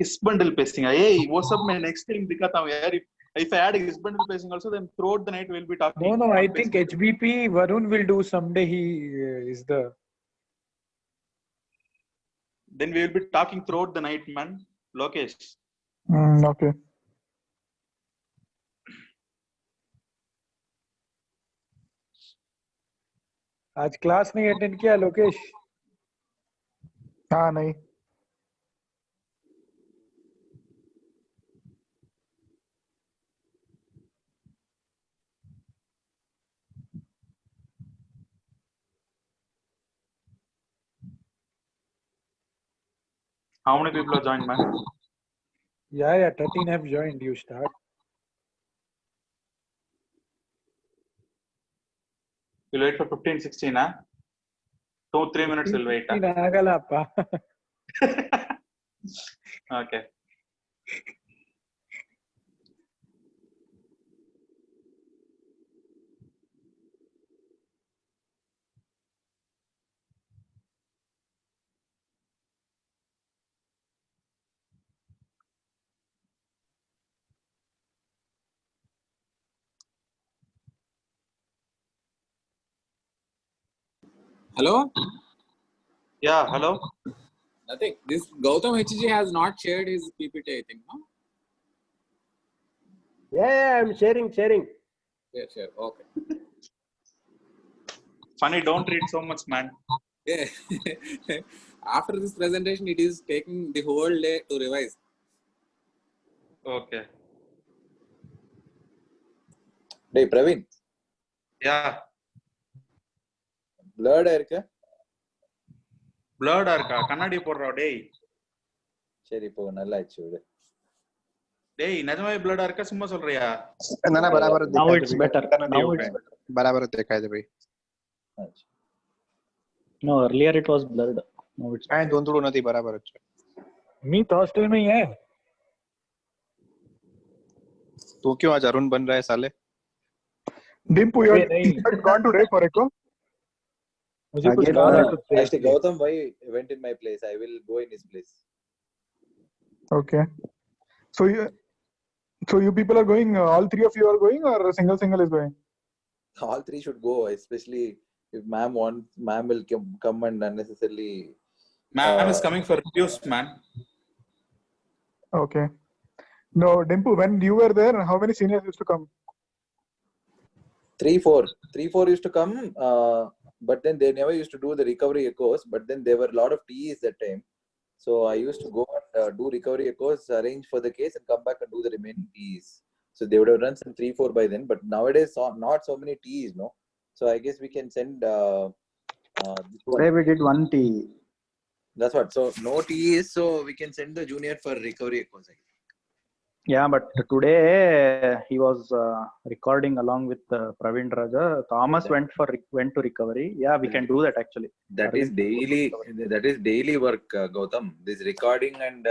इस bundle pacing. Hey, what's up? मैं next thing दिखाता हूँ यार. If I add his bundle pacing also, then throughout the night we'll be talking. No, I think HBP Varun will do someday. He is the. Then we will be talking throughout the night, man. Lokesh. Okay. आज class नहीं attend किया लोकेश? हाँ नहीं. How many people have joined, man? Yeah, 13 have joined. You start. We'll wait for 15, 16, huh? 2-3 minutes we'll wait. Huh? ಆಗಲ್ಲಪ್ಪ. Okay. Hello? Yeah, hello? Nothing. This Gautam HG has not shared his PPT, I think, no? Yeah, I'm sharing. Yeah, share. Okay. Funny, don't read so much, man. Yeah. After this presentation, it is taking the whole day to revise. Okay. Hey, Praveen. Yeah. Blurred irukka? Blurred இருக்கா? கண்ணாடி போடுறா டேய். சரி இப்போ நல்லா ஆச்சு விடு. டேய் நிஜமாவே blurred இருக்கா சும்மா சொல்றியா? ना बराबर Now it's better. Now it's better. बराबर देखा है भाई. No, earlier it was blurred. Now it's मैं दोनों नहीं बराबर अच्छा. मी तो हॉस्टल में ही है. तू क्यों आज अरुण बन रहा है साले? Dimpu, you had gone today for Echo? मुझे कुछ काम है कुछ. Actually, Gautam why went in my place? I will go in his place. Okay. So you people are going. All three of you are going, or single is going? All three should go, especially if ma'am will come and unnecessarily. Man is coming for reviews, man. Okay. No, Dimpu, when you were there, how many seniors used to come? 3-4 used to come, but then they never used to do the recovery echoes. But then there were a lot of TEs that time, so I used to go and do recovery echoes, arrange for the case, and come back and do the remaining TEs. So they would have done some 3-4 by then. But nowadays, not so many TEs, no. So I guess we can send. today we did one T. That's what. So no TEs, so we can send the junior for recovery echoes. Yeah, but today he was recording along with Praveen Raja. Thomas went to recovery. Yeah, we can do that actually. That is daily work, Gautam. This recording and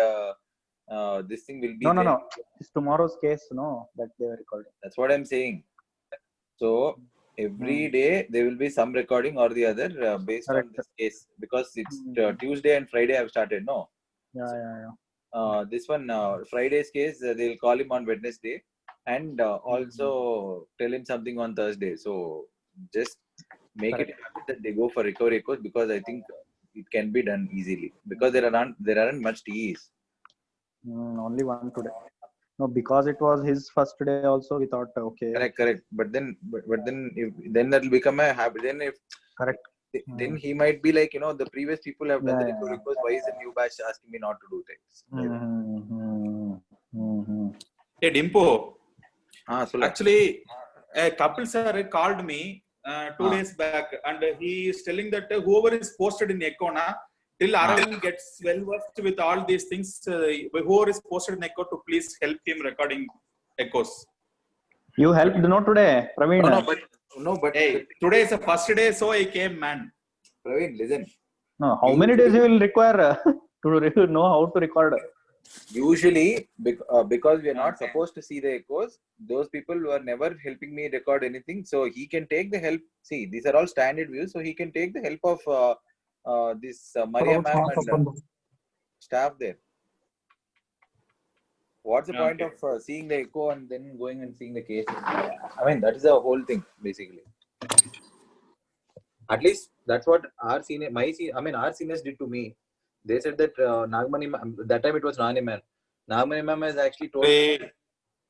this thing will be. No. It's tomorrow's case, no, that they were recording. That's what I'm saying. So every day there will be some recording or the other based on this case, because it's Tuesday and Friday I've started. No. Yeah. This one Friday's case they'll call him on Wednesday and also tell him something on Thursday. So just make it happen that they go for recovery echoes, because I think it can be done easily, because there aren't much TEs. Only one today. No, because it was his first day also, we thought okay. Correct. But then then that will become a habit. Then if correct. Then he might be like, the previous people have done the recovery echoes. Why is the new batch asking me not to do things? Hey, Dimpu. So Actually, Kapil sir called me 2 days back, and he is telling that whoever is posted in Echo na, till Aravind gets well versed with all these things, whoever is posted in Echo to please help him recording echoes. You helped no today, Praveen? No, but hey, today is the first day, so I came, man. Praveen, listen. No, how many days you will require to know how to record? Usually, because we are not supposed to see the echoes, those people were never helping me record anything. So he can take the help. See, these are all standard views, so he can take the help of this Maria ma'am and staff there. what's the point of seeing the echo and then going and seeing the case? I mean, that is the whole thing basically. At least that's what our seniors did to me. They said that Nagmani, that time it was Nani ma'am. Nagmani ma'am has actually told me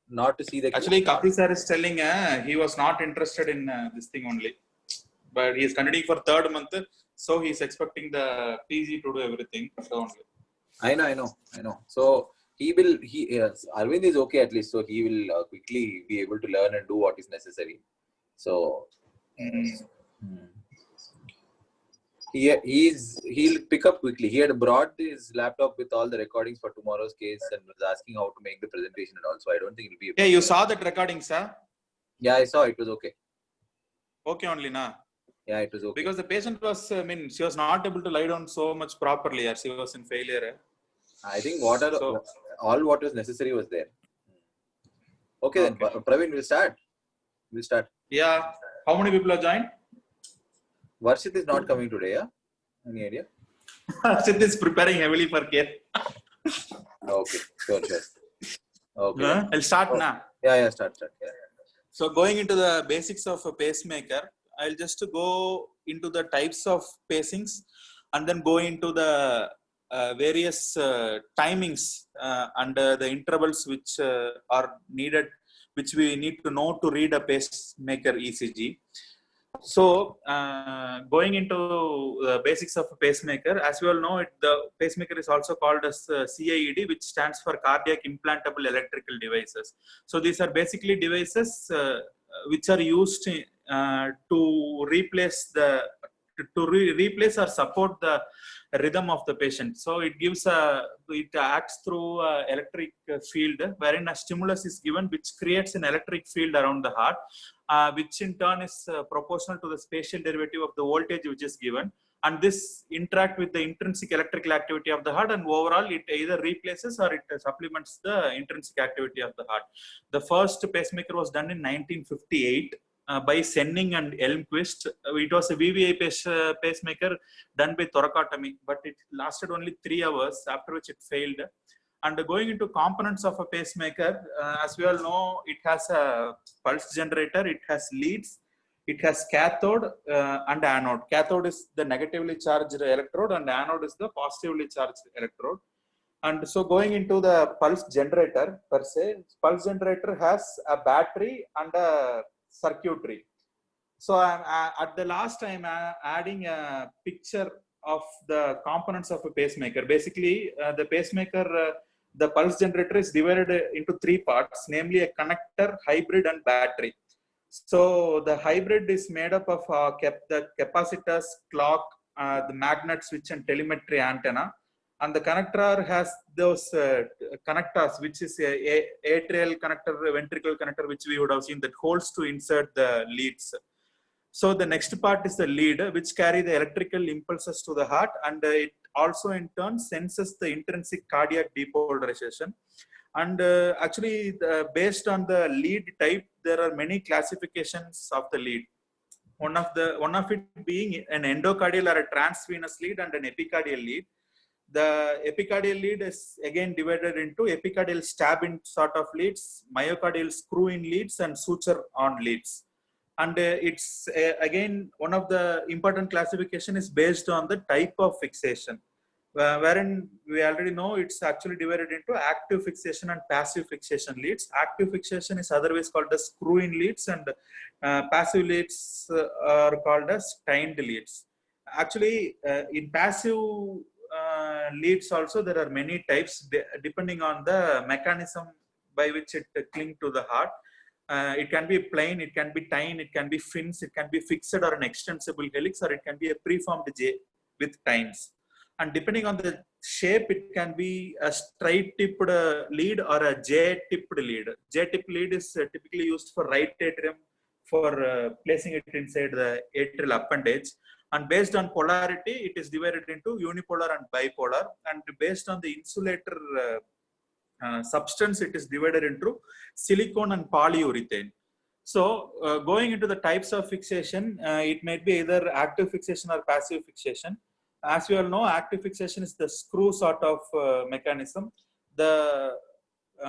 not to see the case. Actually, Kapil sir is telling he was not interested in this thing only. But he is continuing for third month. So he is expecting the PG to do everything. So only. I know. So Arvind is okay at least. So he will quickly be able to learn and do what is necessary. So he'll pick up quickly. He had brought his laptop with all the recordings for tomorrow's case and was asking how to make the presentation and all. So I don't think it'll be. Yeah, you saw that recording, sir? Yeah, I saw. It was okay. Okay only, na? Yeah, it was okay. Because the patient was, she was not able to lie down so much properly. She was in failure. I think all what was necessary was there. Okay. Then Praveen, we'll start. Yeah. How many people are joined? Varshit is not coming today, yeah? Any idea? Varshit is preparing heavily for care. Okay, sure. Okay. I'll start now. Yeah, start. Yeah. So going into the basics of a pacemaker, I'll just go into the types of pacings and then go into the various timings and the intervals which are needed, which we need to know to read a pacemaker ECG. So going into the basics of a pacemaker, as you all know, the pacemaker is also called as CIED, which stands for cardiac implantable electrical devices. So these are basically devices which are used to replace or support the rhythm of the patient. So it acts through electric field, wherein a stimulus is given which creates an electric field around the heart, which in turn is proportional to the spatial derivative of the voltage which is given, and this interact with the intrinsic electrical activity of the heart, and overall it either replaces or it supplements the intrinsic activity of the heart. The first pacemaker was done in 1958 by Senning and Elmquist. It was a VVI pacemaker done by thoracotomy, but it lasted only 3 hours, after which it failed. And going into components of a pacemaker, as we all know, it has a pulse generator, it has leads, it has cathode and anode. Cathode is the negatively charged electrode and anode is the positively charged electrode. And so going into the pulse generator per se, pulse generator has a battery and a circuitry. So at the last I'm adding a picture of the components of a pacemaker. Basically, the pacemaker, the pulse generator is divided into 3 parts, namely a connector, hybrid, and battery. So the hybrid is made up of the capacitors, clock, the magnet switch, and telemetry antenna. And the connector has those connectors, which is a atrial connector, ventricle connector, which we would have seen, that holds to insert the leads. So the next part is the lead, which carry the electrical impulses to the heart, and it also in turn senses the intrinsic cardiac depolarization. And actually, based on the lead type, there are many classifications of the lead. One of it being an endocardial or a transvenous lead and an epicardial lead. The epicardial lead is again divided into epicardial stab-in sort of leads, myocardial screw-in leads, and suture-on leads. And it's again, one of the important classification is based on the type of fixation, wherein we already know it's actually divided into active fixation and passive fixation leads. Active fixation is otherwise called as screw-in leads, and passive leads are called as timed leads. Actually, in passive leads also there are many types depending on the mechanism by which it cling to the heart. It can be plain, it can be tine, it can be fins, it can be fixed or an extensible helix, or it can be a preformed J with tines. And depending on the shape, it can be a straight-tipped lead or a J-tipped lead. J-tipped lead is typically used for right atrium for placing it inside the atrial appendage. And based on polarity, it is divided into unipolar and bipolar. And based on the insulator substance, it is divided into silicone and polyurethane. So going into the types of fixation, it might be either active fixation or passive fixation. As we all know, active fixation is the screw sort of mechanism. The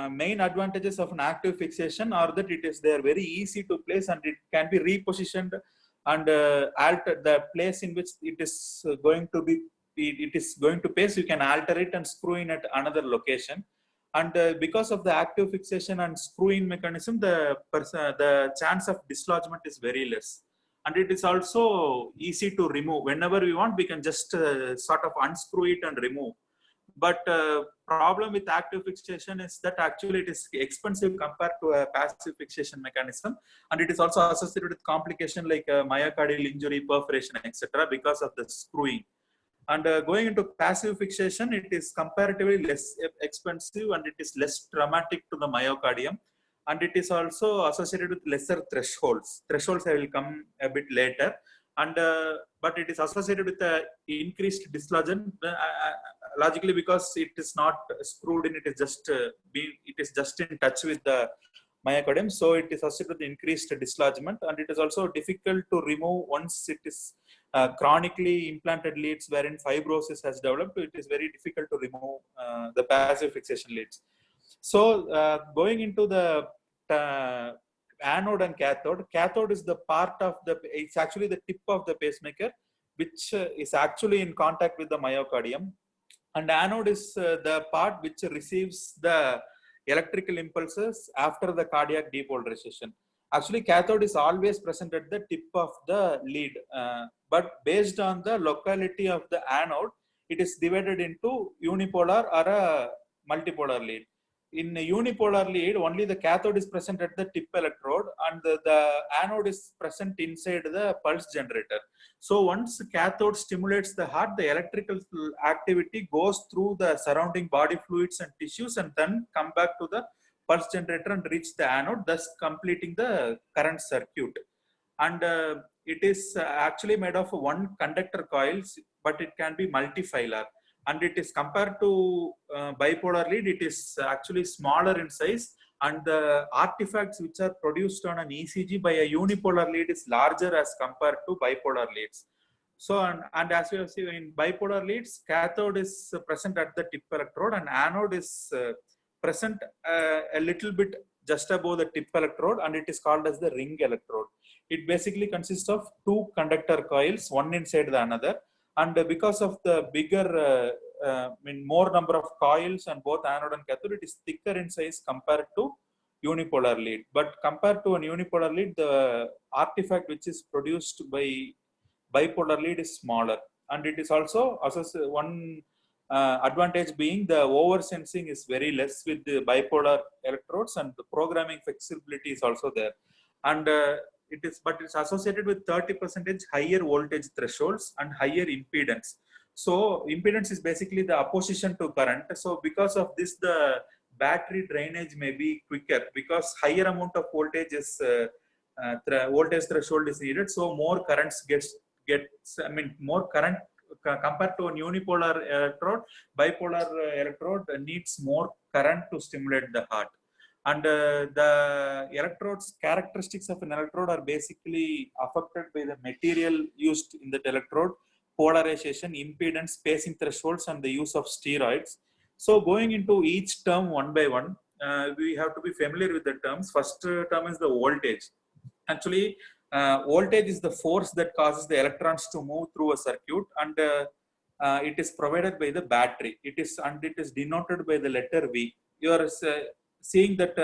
main advantages of an active fixation are that they are very easy to place, and it can be repositioned and alter the place in which it is going to be. It is going to paste. You can alter it and screw in at another location. And because of the active fixation and screw-in mechanism, the chance of dislodgement is very less. And it is also easy to remove. Whenever we want, we can just sort of unscrew it and remove. But problem with active fixation is that actually it is expensive compared to a passive fixation mechanism. And it is also associated with complication like myocardial injury, perforation, etc. because of the screwing. And going into passive fixation, it is comparatively less expensive and it is less traumatic to the myocardium. And it is also associated with lesser thresholds. Thresholds I will come a bit later. And but it is associated with increased dislodgement, logically because it is not screwed in. It is just in touch with the myocardium, so it is associated with increased dislodgement, and it is also difficult to remove once it is chronically implanted leads wherein fibrosis has developed. It is very difficult to remove the passive fixation leads. So going into the anode and cathode. Cathode is the part of it's actually the tip of the pacemaker, which is actually in contact with the myocardium. And anode is the part which receives the electrical impulses after the cardiac depolarization. Actually, cathode is always present at the tip of the lead, but based on the locality of the anode, it is divided into unipolar or a multipolar lead. In a unipolar lead, only the cathode is present at the tip electrode and the anode is present inside the pulse generator. So once the cathode stimulates the heart, the electrical activity goes through the surrounding body fluids and tissues and then come back to the pulse generator and reach the anode, thus completing the current circuit. And it is actually made of one conductor coils, but it can be multifilar. And it is compared to bipolar lead, it is actually smaller in size, and the artifacts which are produced on an ECG by a unipolar lead is larger as compared to bipolar leads. So, and as we have seen in bipolar leads, cathode is present at the tip electrode and anode is present a little bit just above the tip electrode, and it is called as the ring electrode. It basically consists of two conductor coils, one inside the another. And because of the bigger, more number of coils and both anode and cathode, it is thicker in size compared to unipolar lead. But compared to an unipolar lead, the artifact which is produced by bipolar lead is smaller. And it is also one advantage being the over sensing is very less with the bipolar electrodes, and the programming flexibility is also there. And but it's associated with 30% higher voltage thresholds and higher impedance. So impedance is basically the opposition to current. So because of this, the battery drainage may be quicker because higher amount of voltage is voltage threshold is needed. So more currents more current compared to a unipolar electrode. Bipolar electrode needs more current to stimulate the heart. And the electrodes, characteristics of an electrode are basically affected by the material used in that electrode, polarization, impedance, spacing thresholds, and the use of steroids. So going into each term one by one, we have to be familiar with the terms. First term is the voltage. Actually, voltage is the force that causes the electrons to move through a circuit, and it is provided by the battery. It is denoted by the letter V. You are seeing that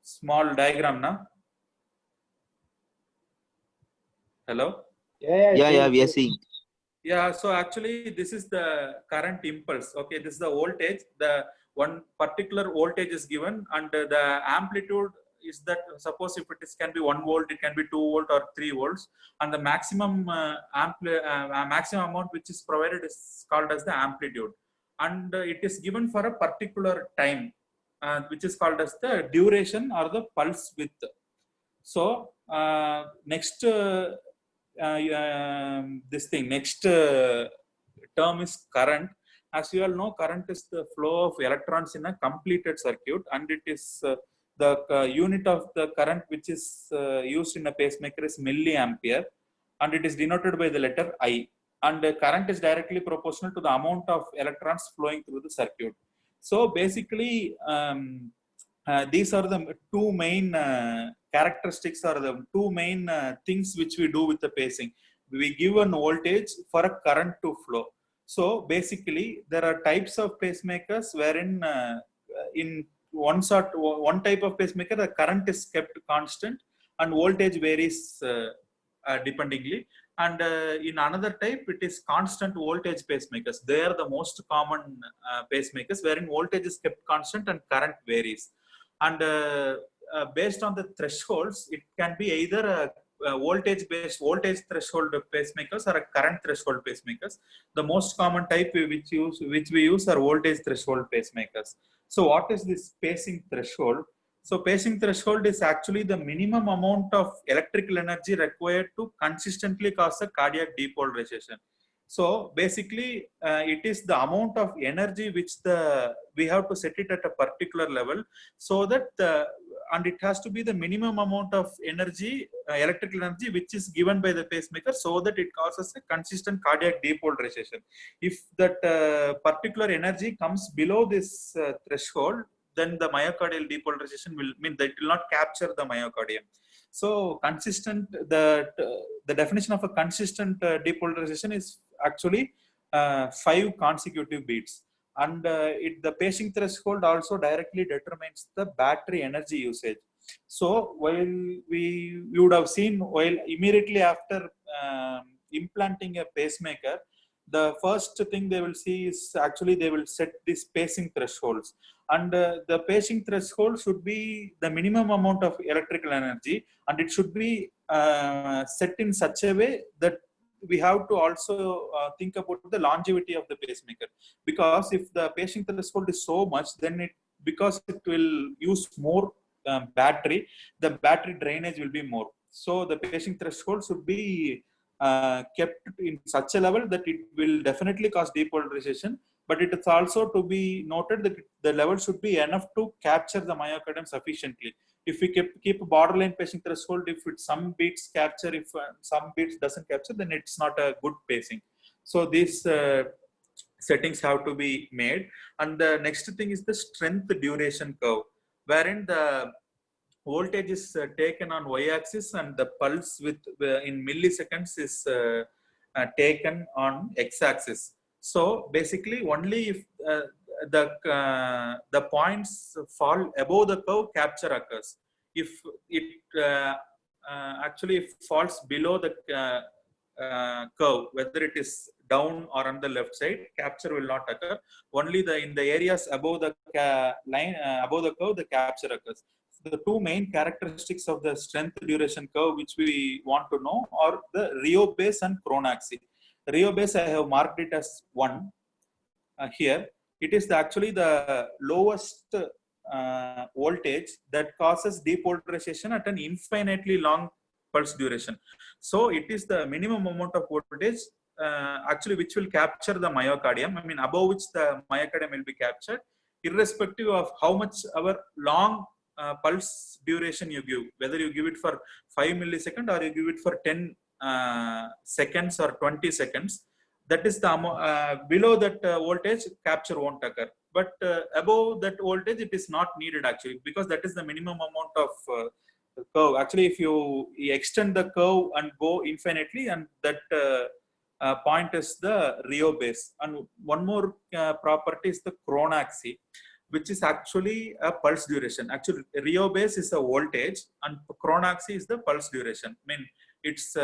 small diagram now? Hello? Yeah, we are seeing. Yeah, so actually this is the current impulse. Okay, this is the voltage. The one particular voltage is given, and the amplitude is that, suppose if it can be 1 volt, it can be 2 volt or 3 volts, and the maximum maximum amount which is provided is called as the amplitude, and it is given for a particular time, which is called as the duration or the pulse width. So next next term is current. As you all know, current is the flow of electrons in a completed circuit, and it is the unit of the current which is used in a pacemaker is milliampere, and it is denoted by the letter I. And the current is directly proportional to the amount of electrons flowing through the circuit. So basically, these are the two main characteristics, or the two main things which we do with the pacing. We give an voltage for a current to flow. So basically, there are types of pacemakers wherein in one type of pacemaker, the current is kept constant and voltage varies dependingly. And in another type, it is constant voltage pacemakers. They are the most common pacemakers wherein voltage is kept constant and current varies. And based on the thresholds, it can be either a voltage-based voltage threshold pacemakers or a current threshold pacemakers. The most common type which we use are voltage threshold pacemakers. So what is this pacing threshold? So pacing threshold is actually the minimum amount of electrical energy required to consistently cause a cardiac depolarization. So basically, it is the amount of energy which we have to set it at a particular level, so that and it has to be the minimum amount of energy, electrical energy, which is given by the pacemaker, so that it causes a consistent cardiac depolarization. If that particular energy comes below this threshold, then the myocardial depolarization will mean that it will not capture the myocardium. So consistent, the definition of a consistent depolarization is actually 5 consecutive beats. And the pacing threshold also directly determines the battery energy usage. So while we would have seen, while immediately after implanting a pacemaker, the first thing they will see is actually they will set these pacing thresholds. And the pacing threshold should be the minimum amount of electrical energy, and it should be set in such a way that we have to also think about the longevity of the pacemaker. Because if the pacing threshold is so much, then because it will use more battery, the battery drainage will be more. So the pacing threshold should be kept in such a level that it will definitely cause depolarization, but it is also to be noted that the level should be enough to capture the myocardium sufficiently. If we keep a borderline pacing threshold, if some beats capture, if some beats doesn't capture, then it's not a good pacing. So these settings have to be made. And the next thing is the strength duration curve, wherein the voltage is taken on y-axis and the pulse in milliseconds is taken on x-axis. So basically, only if the points fall above the curve, capture occurs. If it actually falls below the curve, whether it is down or on the left side, capture will not occur. Only in the areas above the line, above the curve, the capture occurs. The two main characteristics of the strength duration curve which we want to know are the Rio base and Chronaxy. Rio base, I have marked it as 1 here. It is actually the lowest voltage that causes depolarization at an infinitely long pulse duration. So it is the minimum amount of voltage actually which will capture the myocardium, I mean above which the myocardium will be captured, irrespective of how much our long pulse duration you give, whether you give it for 5 milliseconds or you give it for 10 seconds or 20 seconds. That is the below that voltage, capture won't occur, but above that voltage it is not needed actually, because that is the minimum amount of curve. Actually, if you extend the curve and go infinitely, and that point is the Rio base. And one more property is the Chronaxy, which is actually a pulse duration. Actually, Rio base is a voltage and Chronaxy is the pulse duration. I mean, it's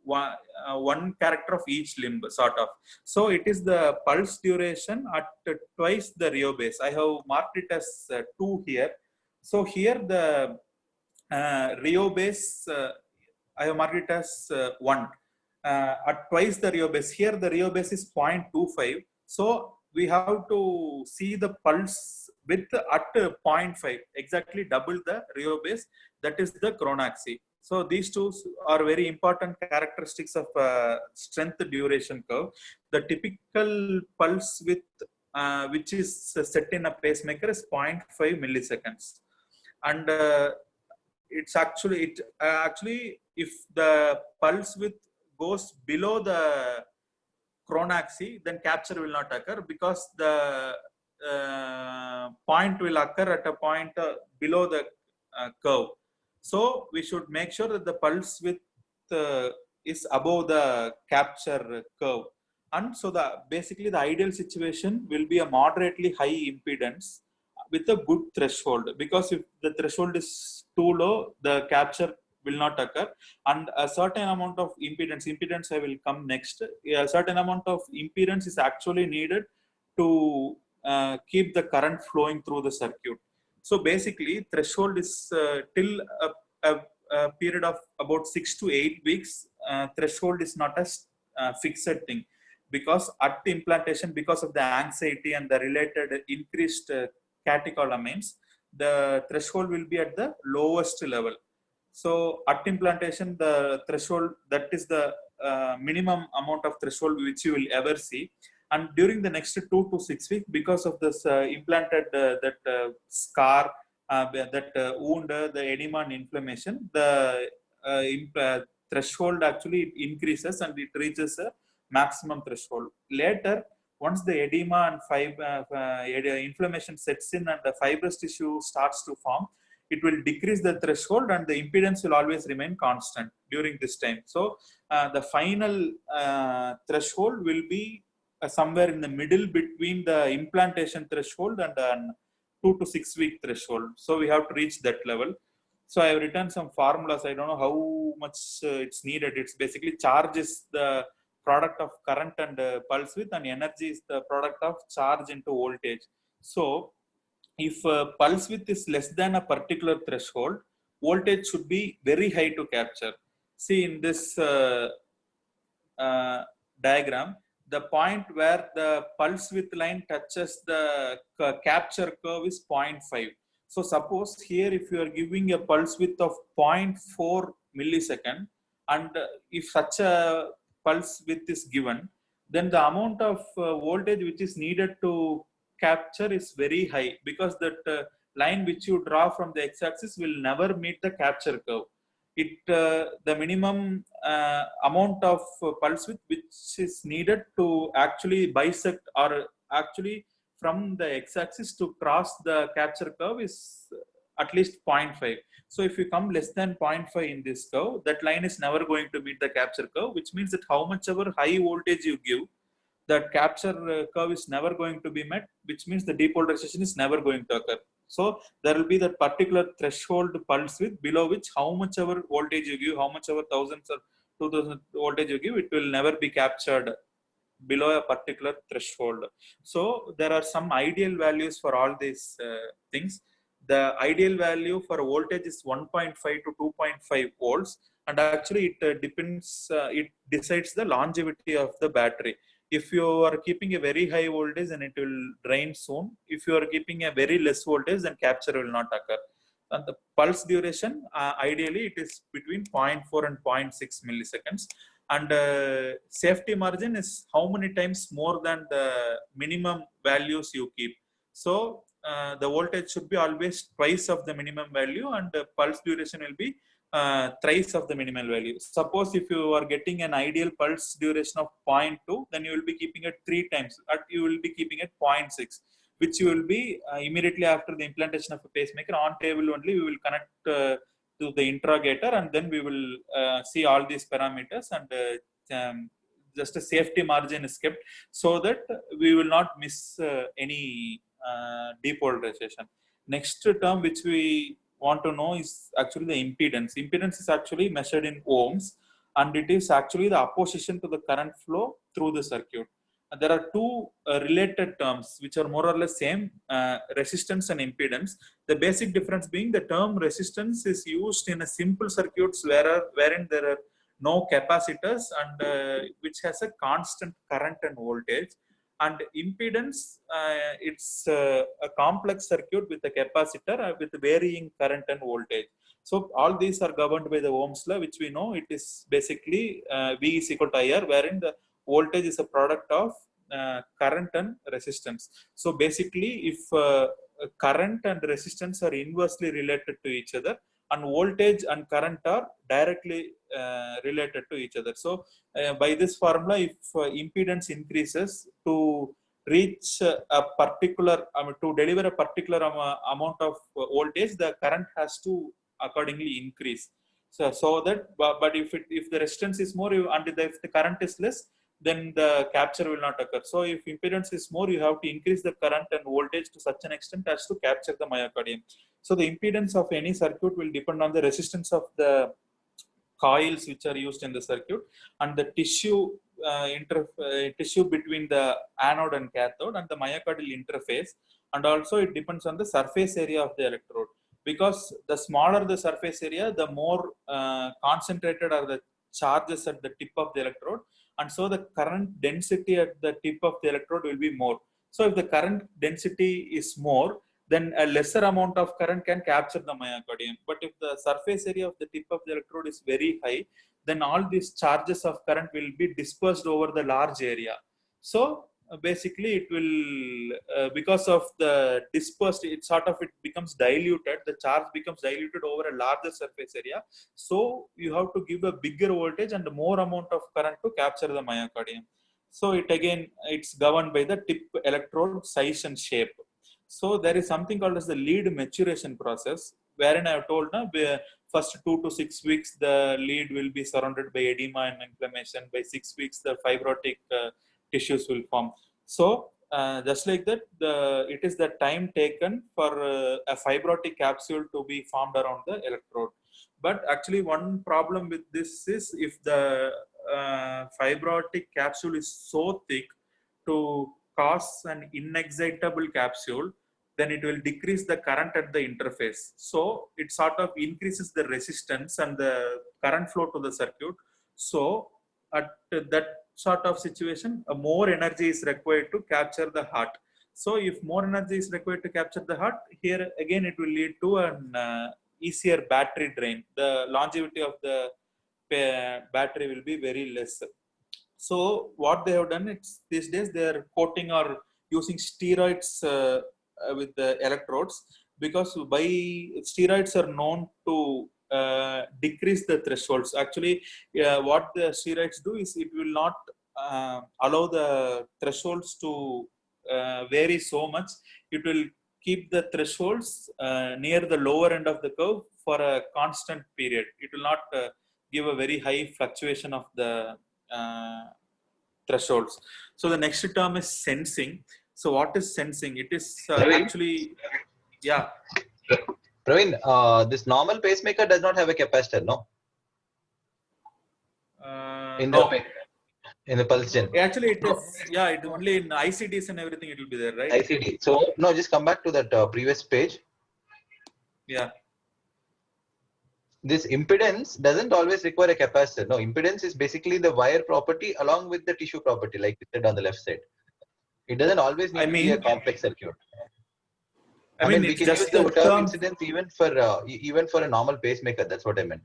one character of each limb, sort of. So it is the pulse duration at twice the Rio base. I have marked it as 2 here. So here the Rio base, I have marked it as 1. At twice the Rio base. Here the Rio base is 0.25. So we have to see the pulse width at 0.5, exactly double the Rio base. That is the Chronaxy. So these two are very important characteristics of strength duration curve. The typical pulse width which is set in a pacemaker is 0.5 milliseconds. And it's actually, if the pulse width goes below the Chronaxy, then capture will not occur, because the point will occur at a point below the curve. So we should make sure that the pulse width is above the capture curve. And so basically the ideal situation will be a moderately high impedance with a good threshold, because if the threshold is too low, the capture will not occur, and a certain amount of impedance I will come next. A certain amount of impedance is actually needed to keep the current flowing through the circuit. So basically threshold is till a period of about 6 to 8 weeks. Threshold is not a fixed thing, because at the implantation, because of the anxiety and the related increased catecholamines, the threshold will be at the lowest level. So at implantation, the threshold, that is the minimum amount of threshold which you will ever see. And during the next 2 to 6 weeks, because of this implanted scar, that wound, the edema and inflammation, the threshold actually increases and it reaches a maximum threshold. Later, once the edema and inflammation sets in and the fibrous tissue starts to form, it will decrease the threshold and the impedance will always remain constant during this time. So the final threshold will be somewhere in the middle between the implantation threshold and the 2 to 6 week threshold. So we have to reach that level. So I have written some formulas. I don't know how much it's needed. It's basically charge is the product of current and pulse width, and energy is the product of charge into voltage. So if pulse width is less than a particular threshold, voltage should be very high to capture. See in this diagram, the point where the pulse width line touches the capture curve is 0.5. So suppose here if you are giving a pulse width of 0.4 millisecond, and if such a pulse width is given, then the amount of voltage which is needed to capture is very high, because that line which you draw from the x-axis will never meet the capture curve. The minimum amount of pulse width which is needed to actually bisect, or actually from the x-axis to cross the capture curve, is at least 0.5. So if you come less than 0.5 in this curve, that line is never going to meet the capture curve, which means that how much ever high voltage you give, that capture curve is never going to be met, which means the depolarization is never going to occur. So there will be that particular threshold pulse width below which how much ever voltage you give, how much ever thousands or 2000 voltage you give, it will never be captured below a particular threshold. So there are some ideal values for all these things. The ideal value for voltage is 1.5 to 2.5 volts, and actually it depends, it decides the longevity of the battery. If you are keeping a very high voltage, then it will drain soon. If you are keeping a very less voltage, then capture will not occur. And the pulse duration, ideally it is between 0.4 and 0.6 milliseconds. And safety margin is how many times more than the minimum values you keep. So the voltage should be always twice of the minimum value, and the pulse duration will be thrice of the minimal value. Suppose if you are getting an ideal pulse duration of 0.2, then you will be keeping it 3 times. You will be keeping it 0.6, which you will be immediately after the implantation of a pacemaker on table only. We will connect to the interrogator, and then we will see all these parameters, and just a safety margin is kept so that we will not miss any depolarization. Next term which we want to know is actually the impedance. Impedance is actually measured in ohms, and it is actually the opposition to the current flow through the circuit. And there are two related terms which are more or less same, resistance and impedance. The basic difference being the term resistance is used in a simple circuits wherein there are no capacitors, and which has a constant current and voltage. And impedance, it's a complex circuit with a capacitor with varying current and voltage. So all these are governed by the Ohm's law, which we know it is basically V is equal to IR, wherein the voltage is a product of current and resistance. So basically, if current and resistance are inversely related to each other, and voltage and current are directly related to each other. So by this formula, if impedance increases to reach a particular, to deliver a particular amount of voltage, the current has to accordingly increase. So that, but if the resistance is more, and if the current is less, then the capture will not occur. So if impedance is more, you have to increase the current and voltage to such an extent as to capture the myocardium. So the impedance of any circuit will depend on the resistance of the coils which are used in the circuit and the tissue tissue between the anode and cathode and the myocardial interface, and also it depends on the surface area of the electrode, because the smaller the surface area, the more concentrated are the charges at the tip of the electrode, and so the current density at the tip of the electrode will be more. So if the current density is more, then a lesser amount of current can capture the myocardium. But if the surface area of the tip of the electrode is very high, then all these charges of current will be dispersed over the large area. So basically it will, because of the dispersed, it becomes diluted, the charge becomes diluted over a larger surface area. So you have to give a bigger voltage and more amount of current to capture the myocardium. So it's governed by the tip electrode size and shape. So there is something called as the lead maturation process, wherein I have told now, first 2 to 6 weeks the lead will be surrounded by edema and inflammation. By 6 weeks the fibrotic tissues will form. So just like that, it is the time taken for a fibrotic capsule to be formed around the electrode. But actually one problem with this is, if the fibrotic capsule is so thick to cause an inexcitable capsule, then it will decrease the current at the interface. So it sort of increases the resistance and the current flow to the circuit. So at that sort of situation, more energy is required to capture the heart. So if more energy is required to capture the heart, here again it will lead to an easier battery drain. The longevity of the battery will be very less. So what they have done, it's these days they are coating or using steroids with the electrodes, because by steroids are known to decrease the thresholds. Actually, what the steroids do is, it will not allow the thresholds to vary so much. It will keep the thresholds near the lower end of the curve for a constant period. It will not give a very high fluctuation of the thresholds. So the next term is sensing. So what is sensing? It is actually, yeah. Praveen, this normal pacemaker does not have a capacitor, no? No. In the pulse gen. Actually, it is, yeah, it only in ICDs and everything it will be there, right? ICD. So no, just come back to that previous page. Yeah. This impedance doesn't always require a capacitor. No, impedance is basically the wire property along with the tissue property, like you said on the left side. It doesn't always need to be a complex circuit. I mean, we can use the term impedance even for a normal pacemaker. That's what I meant.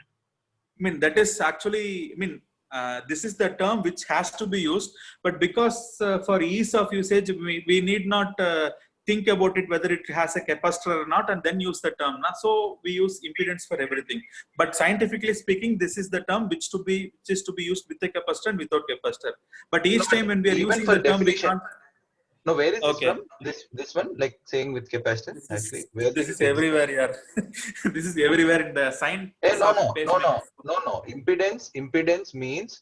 I mean, that is actually, this is the term which has to be used, but because for ease of usage, we need not think about it whether it has a capacitor or not, and then use the term. So we use impedance for everything. But scientifically speaking, this is the term which is to be used with a capacitor and without capacitor. But each time when we are using the term, we can't. No, where is this from? This one, like saying with capacitor. Actually, where this is everywhere, yeah. This is everywhere in the science. No. Impedance means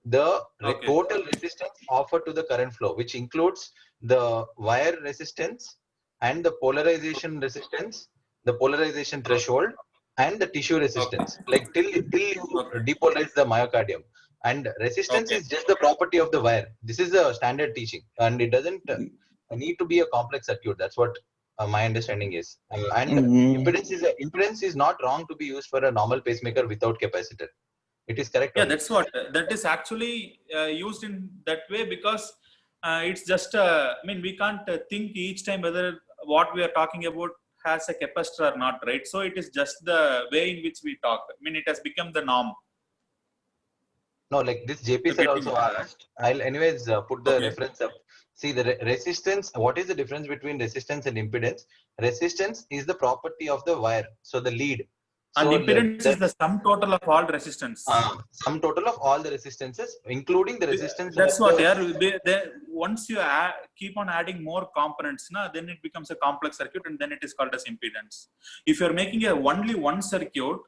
the total resistance offered to the current flow, which includes the wire resistance and the polarization resistance, the polarization threshold, and the tissue resistance. Like till you depolarize the myocardium. And resistance is just the property of the wire. This is a standard teaching, and it doesn't need to be a complex circuit. That's what my understanding is. And impedance is not wrong to be used for a normal pacemaker without capacitor. It is correct. Yeah, that's what. That is actually used in that way, because it's just, we can't think each time whether what we are talking about has a capacitor or not, right? So it is just the way in which we talk. It has become the norm. No, like this JP sir also asked. I'll anyways put the reference up. See the resistance. What is the difference between resistance and impedance? Resistance is the property of the wire. So the lead. And So impedance is the sum total of all resistance. Sum total of all the resistances, including the resistance. That's what. Once you keep on adding more components, then it becomes a complex circuit, and then it is called as impedance. If you're making only one circuit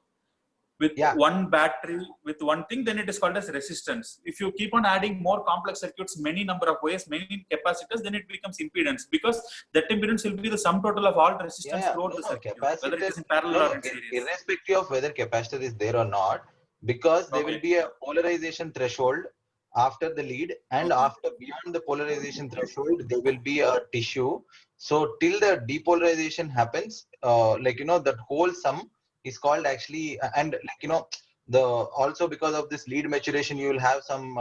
with one battery with one thing, then it is called as resistance. If you keep on adding more complex circuits, many number of ways, many capacitors, then it becomes impedance, because that impedance will be the sum total of all resistance throughout the circuit, whether it is in parallel or in series. Irrespective of whether capacitor is there or not, because there will be a polarization threshold after the lead, and after beyond the polarization threshold, there will be a tissue. So till the depolarization happens, that whole sum is called actually, and also because of this lead maturation, you will have some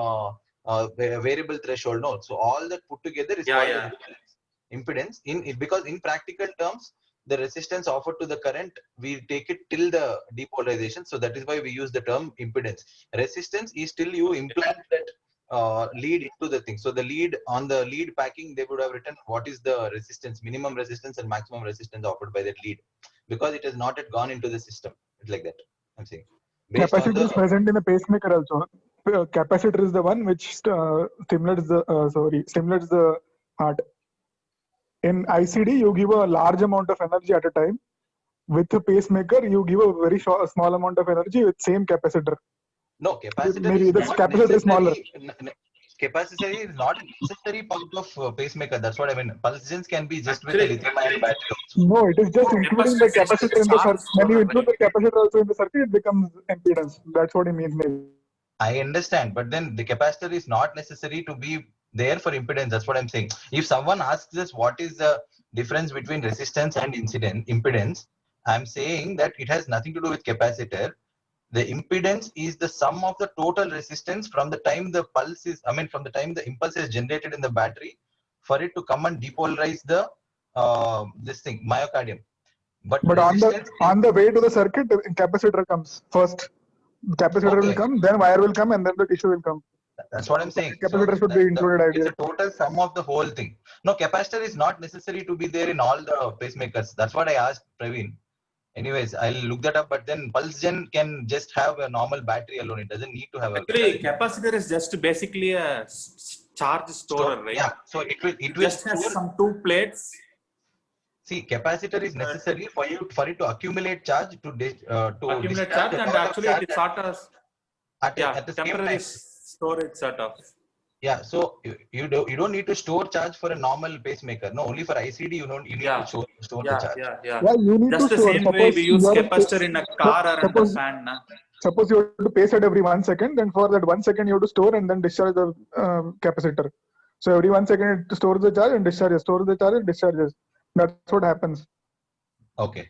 variable threshold node. So all that put together is called impedance. Because in practical terms, the resistance offered to the current, we take it till the depolarization. So that is why we use the term impedance. Resistance is till you implant that lead into the thing. So the lead, on the lead packing, they would have written what is the resistance, minimum resistance and maximum resistance offered by that lead, because it has not yet gone into the system. It's like that, I'm saying. Capacitor is present in the pacemaker also. Capacitor is the one which stimulates the heart. In ICD, you give a large amount of energy at a time. With the pacemaker, you give a very small amount of energy with same capacitor. No, capacitor maybe the capacitor is smaller. Capacitor is not a necessary part of pacemaker. That's what I mean. Pulse gens can be just with a lithium-ion battery also. No, it is just including the capacitor in the circuit. When you include the capacitor also in the circuit, it becomes impedance. That's what he means. Maybe. I understand, but then the capacitor is not necessary to be there for impedance. That's what I'm saying. If someone asks us what is the difference between resistance and impedance, I'm saying that it has nothing to do with capacitor. The impedance is the sum of the total resistance from the time the pulse is, from the time the impulse is generated in the battery for it to come and depolarize the myocardium. But on the way to the circuit, the capacitor comes first. The capacitor will come, then wire will come, and then the tissue will come. That's what I'm saying. Capacitor should be included. It's a total sum of the whole thing. No, capacitor is not necessary to be there in all the pacemakers. That's what I asked Praveen. Anyways, I'll look that up. But then pulse gen can just have a normal battery alone. It doesn't need to have a capacitor is just basically a charge storer, right? Yeah. So it will just has some two plates. See, capacitor is necessary for it to accumulate charge to accumulate charge, and actually it is sort of at the temporary storage sort of. Yeah, so you don't need to store charge for a normal pacemaker. No, only for ICD you need to store the charge. Yeah. You need just to the store. Same way we use capacitor in a car or in a fan. Suppose you have to pace it every 1 second, then for that 1 second you have to store and then discharge the capacitor. So every 1 second it stores the charge and discharges, stores the charge and discharges. That's what happens. Okay.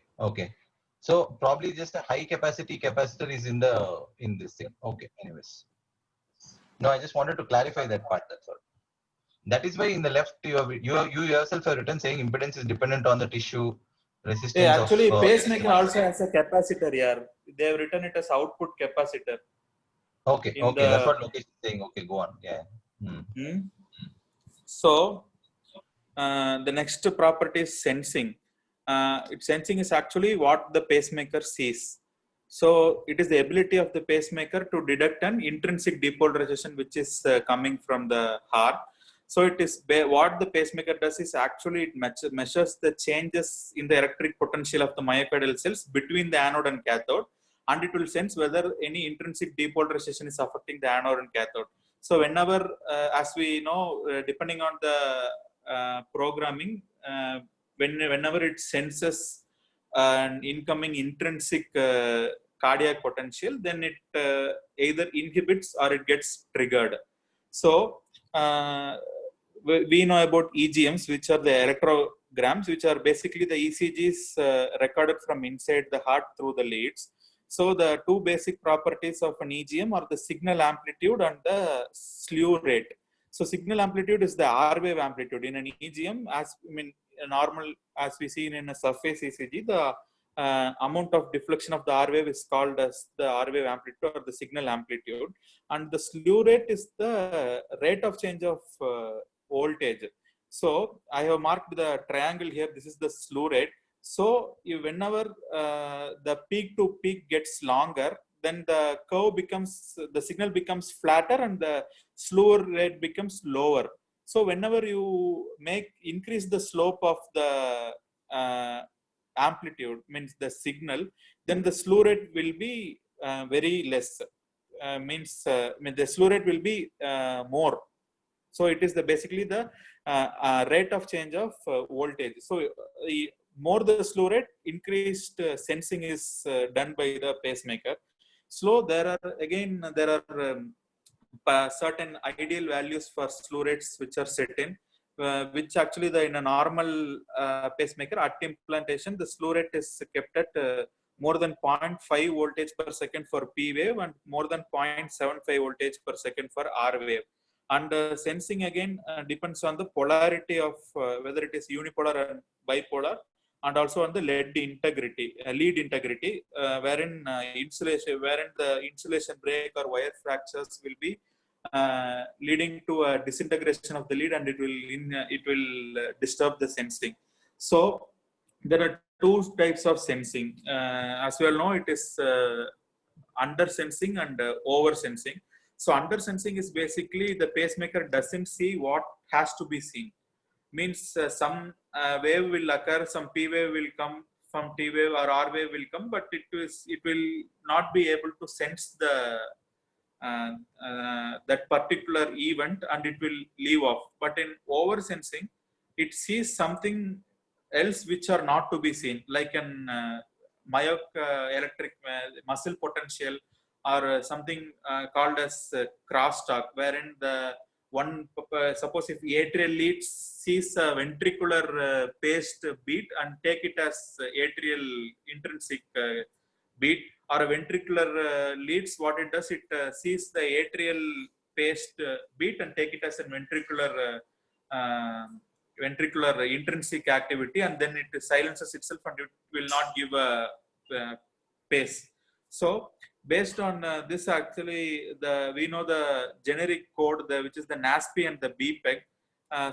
So probably just a high capacity capacitor is in this thing. Okay. Anyways. No, I just wanted to clarify that part. That's all. That is why in the left you yourself have written saying impedance is dependent on the tissue resistance. Yeah, actually pacemaker also has a capacitor here. They have written it as output capacitor. Okay. That's what Lokesh is saying. Okay, go on. Yeah. So the next property is sensing. Sensing is actually what the pacemaker sees. So it is the ability of the pacemaker to detect an intrinsic depolarization which is coming from the heart. So it is what the pacemaker does is actually it measures the changes in the electric potential of the myocardial cells between the anode and cathode, and it will sense whether any intrinsic depolarization is affecting the anode and cathode. So whenever, as we know, depending on the programming, whenever it senses an incoming intrinsic cardiac potential, then it either inhibits or it gets triggered. So we know about EGMs, which are the electrograms, which are basically the ECGs recorded from inside the heart through the leads. So the two basic properties of an EGM are the signal amplitude and the slew rate. So signal amplitude is the R wave amplitude. In an EGM, normal, as we see in a surface ECG, the amount of deflection of the R wave is called as the R wave amplitude or the signal amplitude, and the slew rate is the rate of change of voltage. So I have marked the triangle here. This is the slew rate. So whenever the peak to peak gets longer, then the curve becomes, the signal becomes flatter and the slew rate becomes lower. So whenever you increase the slope of the amplitude, means the signal, then the slew rate will be very less. The slew rate will be more. So it is the basically the rate of change of voltage. So more the slew rate, increased sensing is done by the pacemaker. Slow, there are certain ideal values for slew rates which are set in, which actually in a normal pacemaker at implantation, the slew rate is kept at more than 0.5 voltage per second for P wave and more than 0.75 voltage per second for R wave. And sensing again depends on the polarity of whether it is unipolar and bipolar, and also on the lead integrity, wherein the insulation break or wire fractures will be leading to a disintegration of the lead, and it will disturb the sensing. So there are two types of sensing. As we all know, it is under sensing and over sensing. So under sensing is basically the pacemaker doesn't see what has to be seen. Means some wave will occur, some P wave will come from T wave or R wave will come, but it will not be able to sense the that particular event, and it will leave off. But in over sensing, it sees something else which are not to be seen, like an myoelectric muscle potential, or something called as crosstalk, wherein the one, suppose if atrial lead sees a ventricular paced beat and take it as atrial intrinsic beat, or a ventricular leads, what it does, it sees the atrial paced beat and take it as a ventricular intrinsic activity, and then it silences itself and it will not give a pace. So based on this, actually we know the generic code, which is the NASP and the BPEG.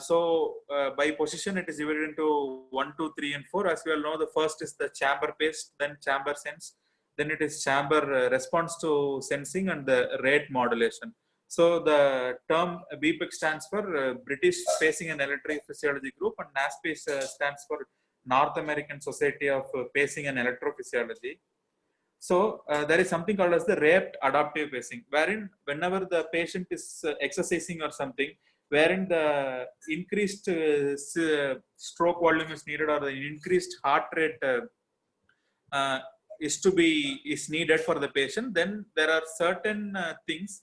So by position it is divided into 1, 2, 3 and 4. As we all know, the first is the chamber pace, then chamber sense, then it is chamber response to sensing, and the rate modulation. So the term BPEG stands for British Pacing and Electrophysiology Group, and NASP stands for North American Society of Pacing and Electrophysiology. So there is something called as the rate adaptive pacing, wherein whenever the patient is exercising or something, wherein the increased stroke volume is needed, or the increased heart rate is needed for the patient, then there are certain things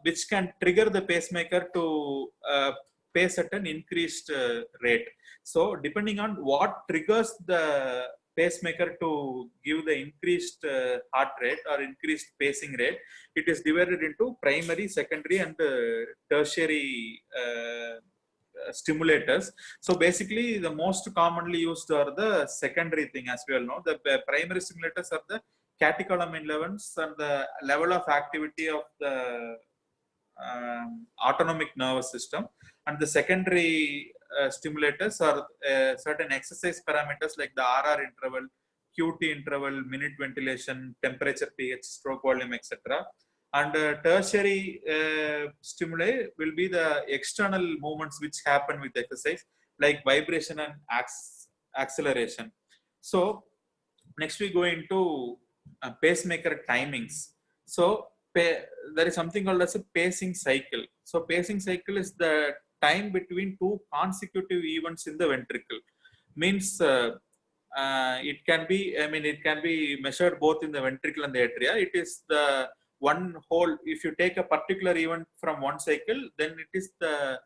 which can trigger the pacemaker to pace at an increased rate. So depending on what triggers the pacemaker to give the increased heart rate or increased pacing rate, it is divided into primary, secondary and tertiary stimulators. So basically the most commonly used are the secondary thing. As we all know, the primary stimulators are the catecholamine and the level of activity of the autonomic nervous system, and the secondary stimulators are certain exercise parameters like the RR interval, QT interval, minute ventilation, temperature, pH, stroke volume, etc. And tertiary stimuli will be the external movements which happen with exercise, like vibration and acceleration. So next we go into pacemaker timings. So there is something called as a pacing cycle. So pacing cycle is the time between two consecutive events in the ventricle. Means it can be measured both in the ventricle and the atria. It is the one whole, if you take a particular event from one cycle, then it is the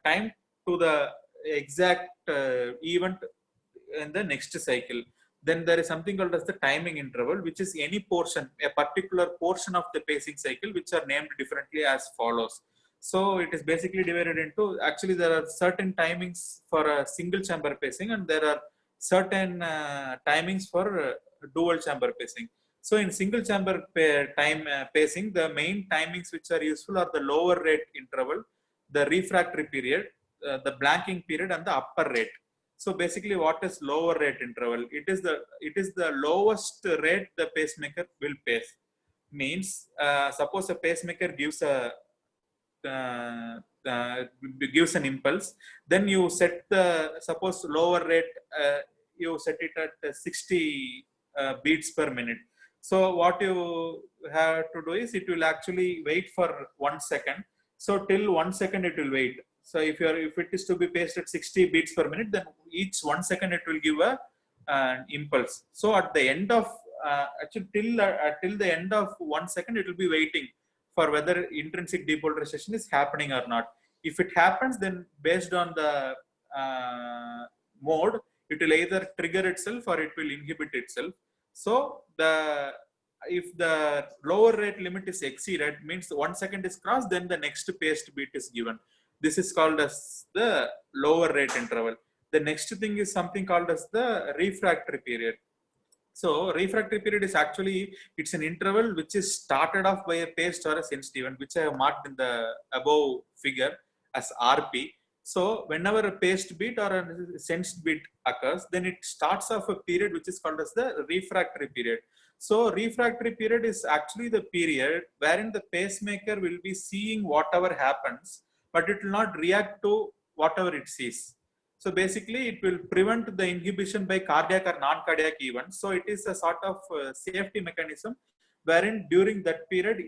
time to the exact event in the next cycle. Then there is something called as the timing interval, which is any portion, a particular portion of the pacing cycle, which are named differently as follows. So it is basically divided into, actually there are certain timings for a single chamber pacing, and there are certain timings for dual chamber pacing. So in single chamber pacing, the main timings which are useful are the lower rate interval, the refractory period, the blanking period, and the upper rate. So basically, what is lower rate interval? It is the lowest rate the pacemaker will pace. Means suppose a pacemaker gives an impulse, then you set the suppose lower rate, you set it at 60 beats per minute. So what you have to do is it will actually wait for 1 second. So till 1 second it will wait. So if it is to be paced at 60 beats per minute, then each 1 second it will give an impulse. So at the end of actually till the end of 1 second, it will be waiting for whether intrinsic depolarization is happening or not. If it happens, then based on the mode, it will either trigger itself or it will inhibit itself. So if the lower rate limit is exceeded, means 1 second is crossed, then the next paced beat is given. This is called as the lower rate interval. The next thing is something called as the refractory period. So refractory period is actually, it's an interval which is started off by a paced or a sensed event, which I have marked in the above figure as RP. So whenever a paced beat or a sensed beat occurs, then it starts off a period which is called as the refractory period. So refractory period is actually the period wherein the pacemaker will be seeing whatever happens, but it will not react to whatever it sees. So basically, it will prevent the inhibition by cardiac or non-cardiac events. So it is a sort of safety mechanism wherein during that period,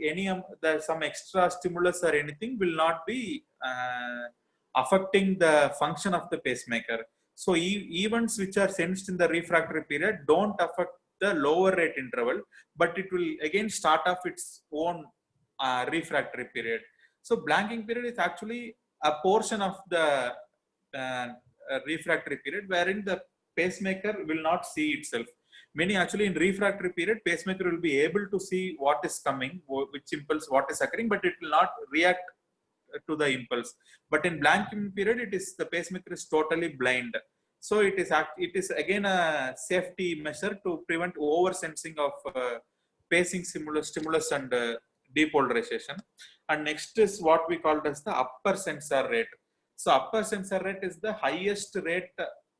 some extra stimulus or anything will not be affecting the function of the pacemaker. So events which are sensed in the refractory period don't affect the lower rate interval, but it will again start off its own refractory period. So blanking period is actually a portion of the refractory period wherein the pacemaker will not see itself. Meaning actually in refractory period, pacemaker will be able to see what is coming, which impulse, what is occurring, but it will not react to the impulse. But in blanking period, the pacemaker is totally blind. So it is again a safety measure to prevent oversensing of pacing stimulus and depolarization. And next is what we call as the upper sensor rate. So upper sensor rate is the highest rate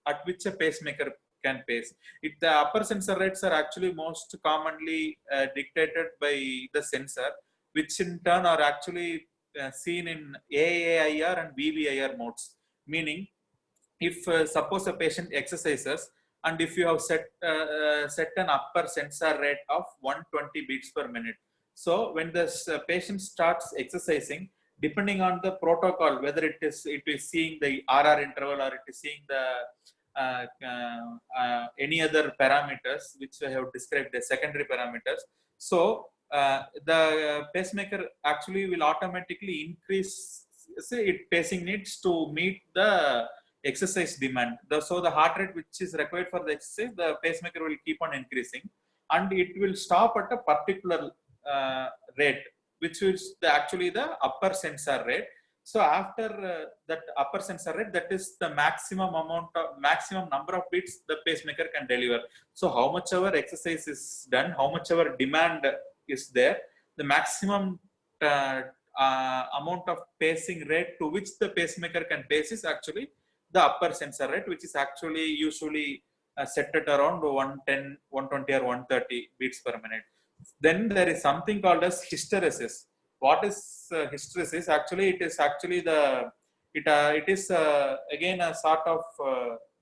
at which a pacemaker can pace. The upper sensor rates are actually most commonly dictated by the sensor, which in turn are actually seen in AAIR and VVIR modes. Meaning, if suppose a patient exercises and if you have set an upper sensor rate of 120 beats per minute. So when the patient starts exercising, depending on the protocol, whether it is seeing the RR interval or it is seeing the any other parameters which I have described as secondary parameters. So the pacemaker actually will automatically increase its pacing needs to meet the exercise demand. So the heart rate which is required for the exercise, the pacemaker will keep on increasing, and it will stop at a particular rate, which is actually the upper sensor rate. So after that upper sensor rate, that is the maximum number of beats the pacemaker can deliver. So how much ever exercise is done, how much ever demand is there, the maximum amount of pacing rate to which the pacemaker can pace is actually the upper sensor rate, which is actually usually set at around 110, 120 or 130 beats per minute. Then there is something called as hysteresis. What is hysteresis? Actually, it is again a sort of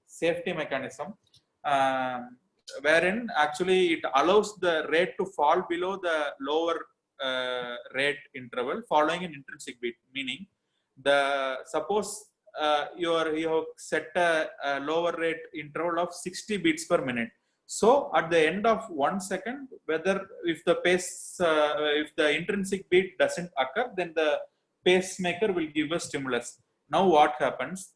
safety mechanism wherein actually it allows the rate to fall below the lower rate interval following an intrinsic beat. Meaning, suppose you have set a lower rate interval of 60 beats per minute. So at the end of 1 second, if the intrinsic beat doesn't occur, then the pacemaker will give a stimulus. Now what happens?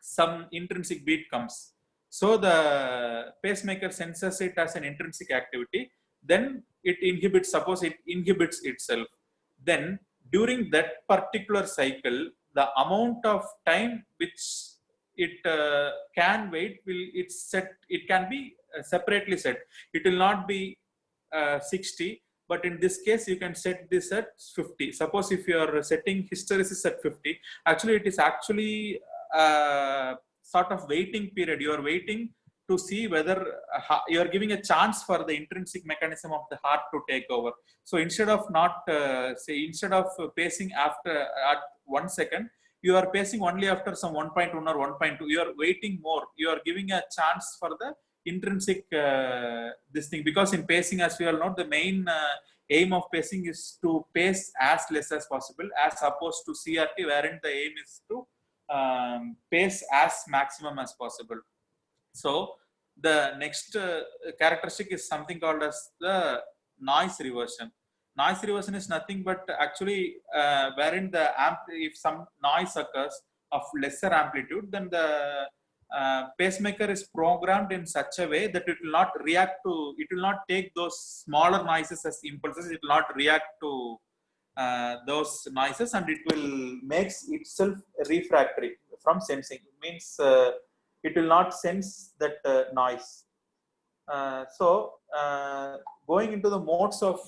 Some intrinsic beat comes. So the pacemaker senses it as an intrinsic activity. Then it inhibits. Suppose it inhibits itself. Then during that particular cycle, the amount of time which it can wait it can be separately set. It will not be 60, but in this case you can set this at 50. Suppose if you are setting hysteresis at 50, actually it is actually sort of waiting period. You are waiting to see whether you are giving a chance for the intrinsic mechanism of the heart to take over. So instead of instead of pacing after at 1 second, you are pacing only after some 1.1 or 1.2. You are waiting more. You are giving a chance for the intrinsic this thing, because in pacing, as we all know, the main aim of pacing is to pace as less as possible, as opposed to CRT, wherein the aim is to pace as maximum as possible. So the next characteristic is something called as the noise reversion. Noise reversion is nothing but actually wherein the if some noise occurs of lesser amplitude, then the pacemaker is programmed in such a way that it will not react to, it will not take those smaller noises as impulses, it will not react to those noises, and it will makes itself refractory from sensing. It means it will not sense that noise. So going into the modes of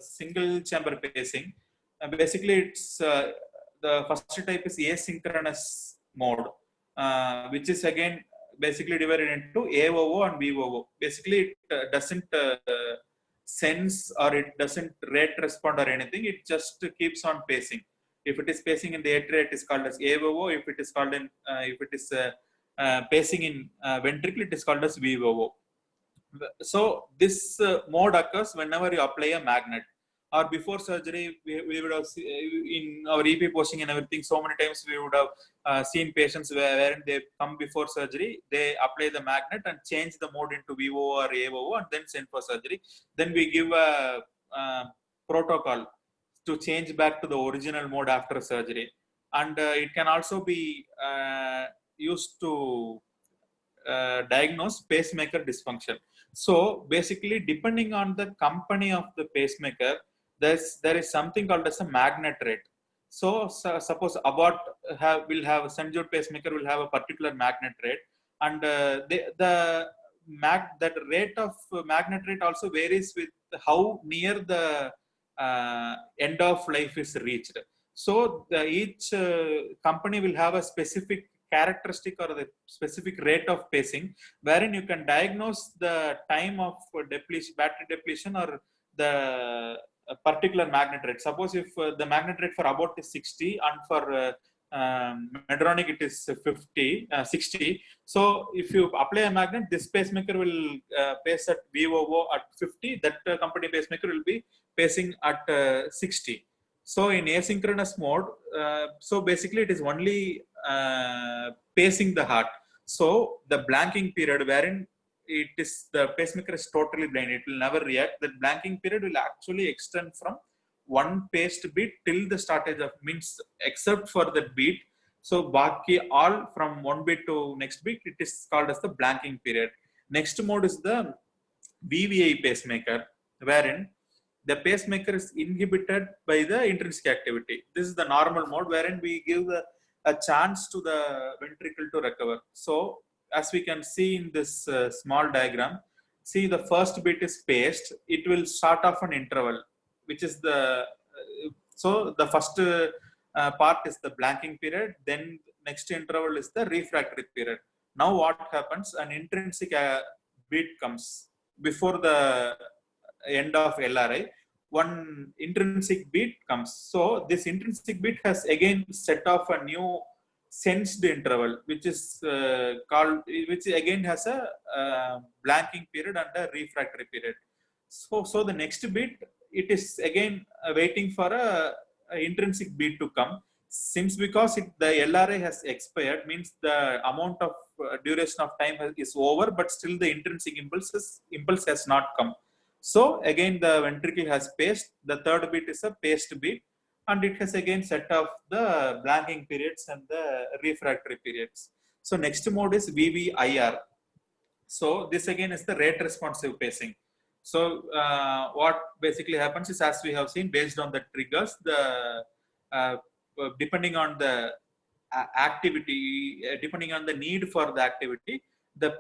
single chamber pacing, basically it's the first type is asynchronous mode, which is again basically divided into AOO and VOO. Basically it doesn't sense or it doesn't rate respond or anything, it just keeps on pacing. If it is pacing in the atria, it is called as AOO. If it is called in if it is pacing in ventricle, it is called as VOO. So this mode occurs whenever you apply a magnet, or before surgery. We would have in our EP posting and everything, so many times we would have seen patients where they come before surgery, they apply the magnet and change the mode into VO or AOO and then send for surgery. Then we give a protocol to change back to the original mode after surgery. And it can also be used to diagnose pacemaker dysfunction. So basically, depending on the company of the pacemaker, there is something called as a magnet rate. So suppose Abbott will have St. Jude pacemaker will have a particular magnet rate, and that rate of magnet rate also varies with how near the end of life is reached. So each company will have a specific characteristic or the specific rate of pacing, wherein you can diagnose the time of depletion, battery depletion, or the particular magnet rate. Suppose if the magnet rate for Abbott is 60 and for Medtronic it is 60. So if you apply a magnet, this pacemaker will pace at VOO at 50. That company pacemaker will be pacing at 60. So in asynchronous mode, so basically it is only pacing the heart. So the blanking period wherein it is the pacemaker is totally blind, it will never react. The blanking period will actually extend from one paced beat till the startage of, means except for the beat. So baki all from one beat to next beat, it is called as the blanking period. Next mode is the VVI pacemaker, wherein the pacemaker is inhibited by the intrinsic activity. This is the normal mode wherein we give a chance to the ventricle to recover. So as we can see in this small diagram, see the first beat is paced. It will start off an interval, which is the so the first part is the blanking period. Then next interval is the refractory period. Now what happens? An intrinsic beat comes before the end of LRI. One intrinsic beat comes. So this intrinsic beat has again set off a new sensed interval, which is called, which again has a blanking period and a refractory period. So the next beat, it is again waiting for a intrinsic beat to come. Since because the LRI has expired, means the amount of duration of time is over, but still the intrinsic impulse has not come. So again the ventricle has paced. The third beat is a paced beat, and it has again set off the blanking periods and the refractory periods. So next mode is VVIR. So this again is the rate responsive pacing. So what basically happens is, as we have seen, based on the triggers, the depending on the activity, depending on the need for the activity, the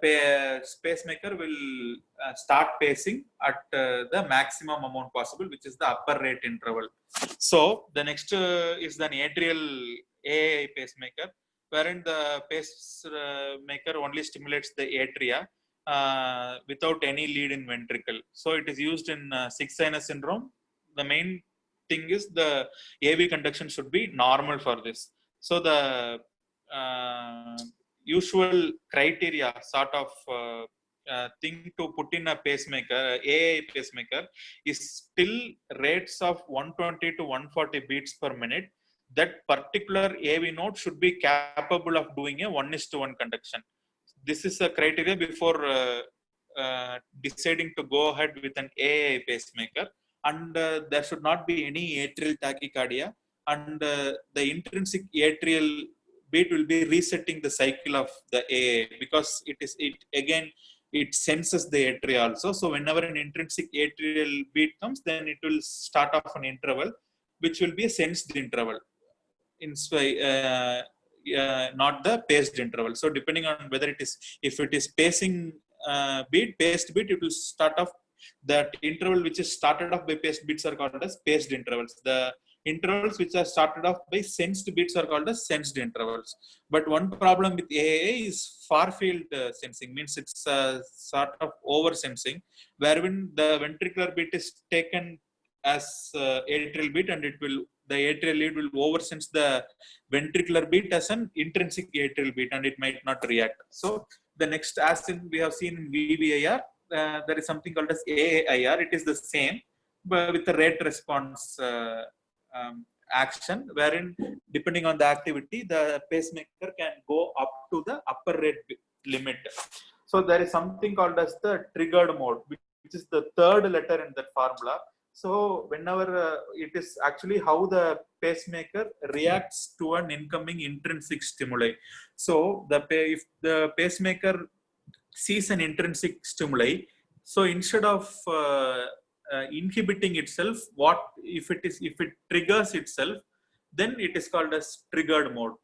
pacemaker will start pacing at the maximum amount possible, which is the upper rate interval. So the next is the atrial AAI pacemaker. wherein the pacemaker only stimulates the atria without any lead in ventricle. So it is used in sick sinus syndrome. The main thing is the AV conduction should be normal for this. So the usual criteria sort of thing to put in a pacemaker, AA pacemaker, is still rates of 120 to 140 beats per minute. That particular AV node should be capable of doing a 1:1 conduction. This is a criteria before deciding to go ahead with an AA pacemaker, and there should not be any atrial tachycardia, and the intrinsic atrial beat will be resetting the cycle of the AA, because it senses the atria also. So whenever an intrinsic atrial beat comes, then it will start off an interval, which will be a sensed interval, not the paced interval. So depending on whether if it is paced beat, it will start off. That interval which is started off by paced beats are called as paced intervals. The intervals which are started off by sensed beats are called as sensed intervals. But one problem with AAA is far field sensing, means it's sort of over sensing, wherein the ventricular beat is taken as atrial beat, and the atrial lead will oversense the ventricular beat as an intrinsic atrial beat, and it might not react. So the next, as we have seen in VVIR, there is something called as AAIR. It is the same, but with the rate response action, wherein depending on the activity, the pacemaker can go up to the upper rate limit. So there is something called as the triggered mode, which is the third letter in that formula. So whenever it is actually how the pacemaker reacts to an incoming intrinsic stimuli. So if the pacemaker sees an intrinsic stimuli, so instead of inhibiting itself, if it triggers itself, then it is called as triggered mode.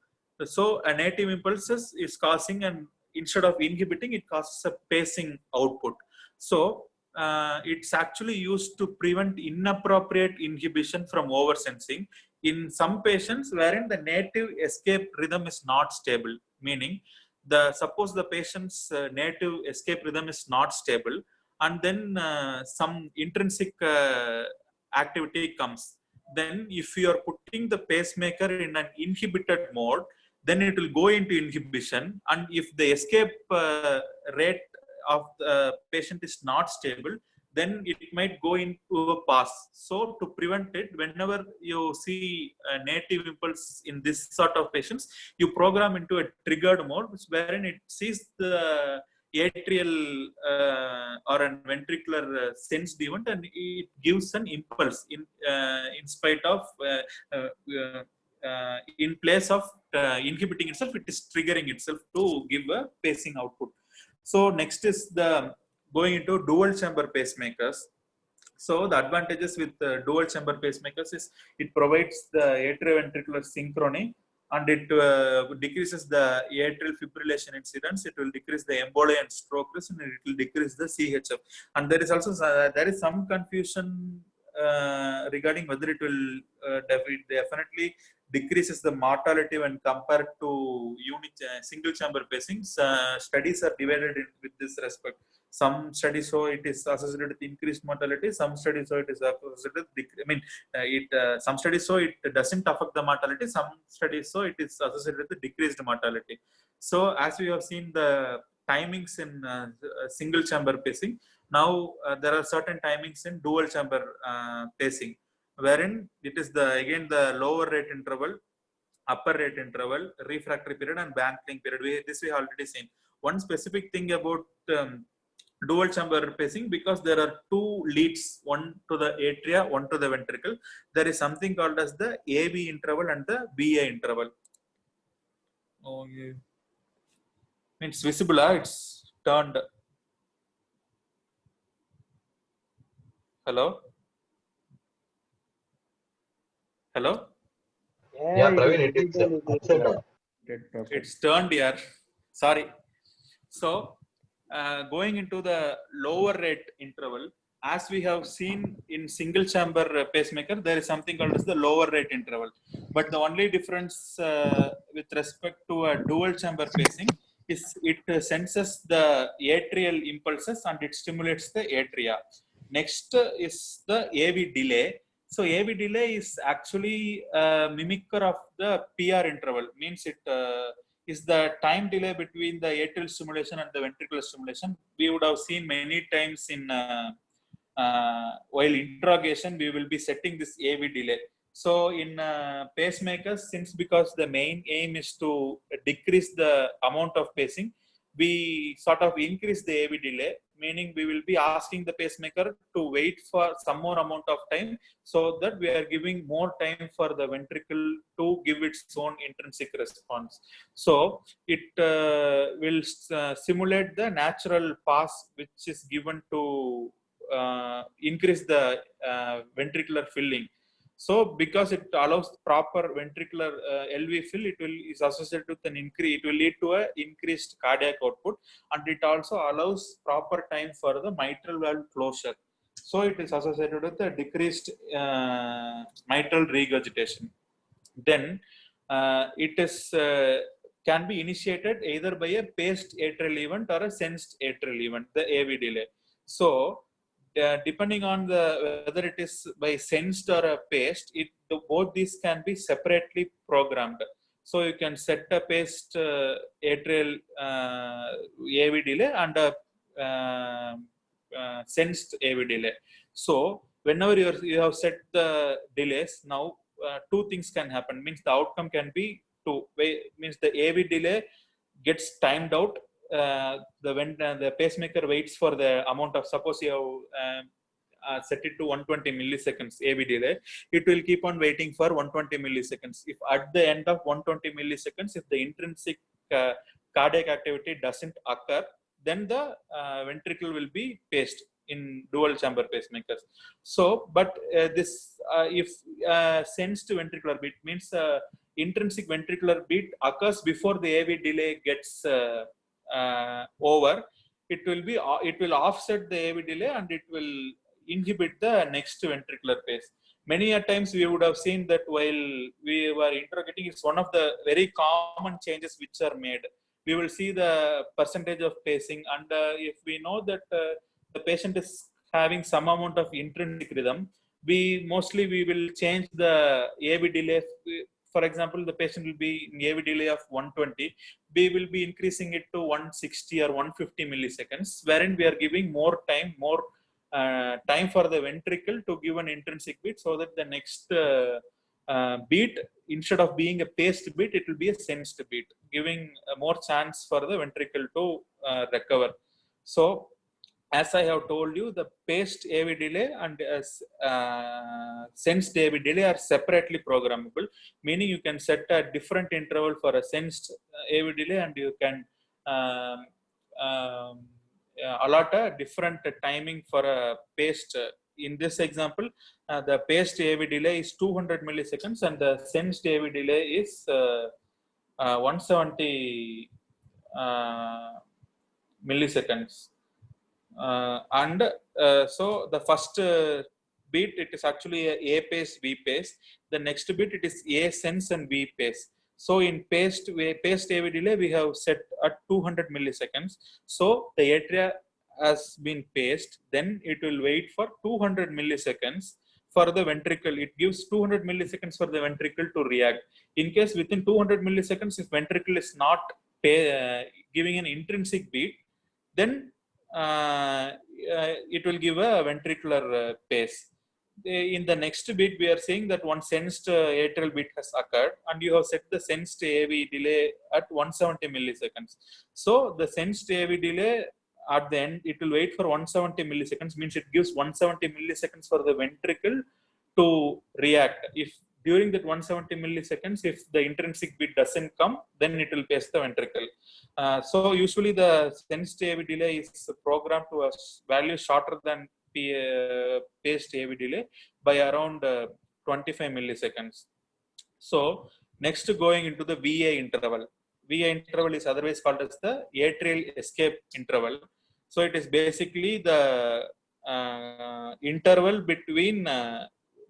So a native impulses is causing, and instead of inhibiting, it causes a pacing output. So it's actually used to prevent inappropriate inhibition from oversensing in some patients wherein the native escape rhythm is not stable, meaning suppose the patient's native escape rhythm is not stable, and then some intrinsic activity comes. Then if you are putting the pacemaker in an inhibited mode, then it will go into inhibition, and if the escape rate of the patient is not stable, then it might go into a pass. So to prevent it, whenever you see a native impulse in this sort of patients, you program into a triggered mode, wherein it sees the atrial or a ventricular sensed event, and it gives an impulse in spite of in place of inhibiting itself, it is triggering itself to give a pacing output. So next is the going into dual chamber pacemakers. So the advantages with dual chamber pacemakers is it provides the atrioventricular synchrony, and it decreases the atrial fibrillation incidence. It will decrease the embolia and stroke risk, and it will decrease the CHF. And there is also some confusion regarding whether it will definitely decreases the mortality when compared to single chamber pacing. Studies are divided with this respect. Some studies show it is associated with increased mortality. Some studies show it is associated with some studies show it doesn't affect the mortality. Some studies show it is associated with the decreased mortality. So as we have seen the timings in single chamber pacing, now there are certain timings in dual chamber pacing, wherein it is again the lower rate interval, upper rate interval, refractory period, and Banting period. This we have already seen. One specific thing about dual chamber pacing, because there are two leads, one to the atria, one to the ventricle, there is something called as the AV interval and the VA interval. Oh, yeah. It's visible, it's turned. Hello? Hello? Yeah, Praveen, it's turned here. Sorry. So going into the lower rate interval, as we have seen in single chamber pacemaker, there is something called as the lower rate interval. But the only difference with respect to a dual chamber pacing is it senses the atrial impulses and it stimulates the atria. Next is the AV delay. So AV delay is actually a mimicker of the PR interval, means it is the time delay between the atrial stimulation and the ventricular stimulation. We would have seen many times in while interrogation, we will be setting this AV delay. So in pacemakers, since because the main aim is to decrease the amount of pacing, we sort of increase the AV delay, meaning we will be asking the pacemaker to wait for some more amount of time, so that we are giving more time for the ventricle to give its own intrinsic response. So it will simulate the natural pass which is given to increase the ventricular filling. So because it allows proper ventricular LV fill, it will is associated with an increase. It will lead to a increased cardiac output, and it also allows proper time for the mitral valve closure. So it is associated with a decreased mitral regurgitation. Then it is can be initiated either by a paced atrial event or a sensed atrial event, the AV delay. So depending on the whether it is by sensed or a paced, both these can be separately programmed. So you can set a paced atrial AV delay and a sensed AV delay. So whenever you have set the delays, now two things can happen. Means the outcome can be means the AV delay gets timed out. When the pacemaker waits for the amount of, suppose you have set it to 120 milliseconds AV delay, it will keep on waiting for 120 milliseconds. If at the end of 120 milliseconds, if the intrinsic cardiac activity doesn't occur, then the ventricle will be paced in dual chamber pacemakers. So, but this if sensed ventricular beat, means intrinsic ventricular beat occurs before the AV delay gets over, it will offset the AV delay and it will inhibit the next ventricular pace. Many a times we would have seen that while we were interrogating, it's one of the very common changes which are made. We will see the percentage of pacing, and if we know that the patient is having some amount of intrinsic rhythm, we will change the AV delay. For example, the patient will be in AV delay of 120. We will be increasing it to 160 or 150 milliseconds, wherein we are giving more time for the ventricle to give an intrinsic beat, so that the next beat, instead of being a paced beat, it will be a sensed beat, giving more chance for the ventricle to recover. So, as I have told you, the paced AV delay and sensed AV delay are separately programmable, meaning you can set a different interval for a sensed AV delay, and you can allot a different timing for a paced. In this example, the paced AV delay is 200 milliseconds and the sensed AV delay is 170 milliseconds. So the first beat, it is actually A pace, V pace. The next beat, it is A sense and V pace. So in paced AV delay, we have set at 200 milliseconds. So the atria has been paced, then it will wait for 200 milliseconds for the ventricle. It gives 200 milliseconds for the ventricle to react. In case within 200 milliseconds, if ventricle is not giving an intrinsic beat, then it will give a ventricular pace. In the next beat, we are saying that one sensed atrial beat has occurred, and you have set the sensed AV delay at 170 milliseconds. So the sensed AV delay, at the end, it will wait for 170 milliseconds, means it gives 170 milliseconds for the ventricle to react. If during that 170 milliseconds, if the intrinsic beat doesn't come, then it will pace the ventricle. So usually the sensed AV delay is programmed to a value shorter than paced AV delay by around 25 milliseconds. So next, going into the VA interval. VA interval is otherwise called as the atrial escape interval. So it is basically the interval between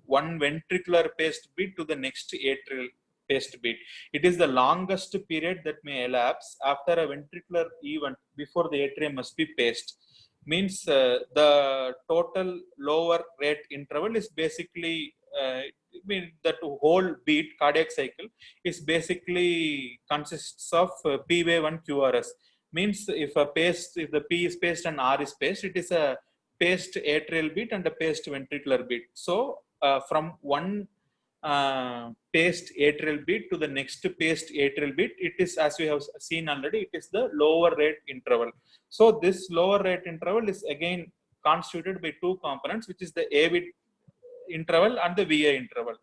one ventricular paced beat to the next atrial paced beat. It is the longest period that may elapse after a ventricular event before the atrium must be paced. Means the total lower rate interval is basically that whole beat cardiac cycle is basically consists of P wave and QRS. Means if the P is paced and R is paced, it is a paced atrial beat and a paced ventricular beat. So from one paced atrial beat to the next paced atrial beat, it is, as we have seen already, it is the lower rate interval. So this lower rate interval is again constituted by two components, which is the AV interval and the VA interval.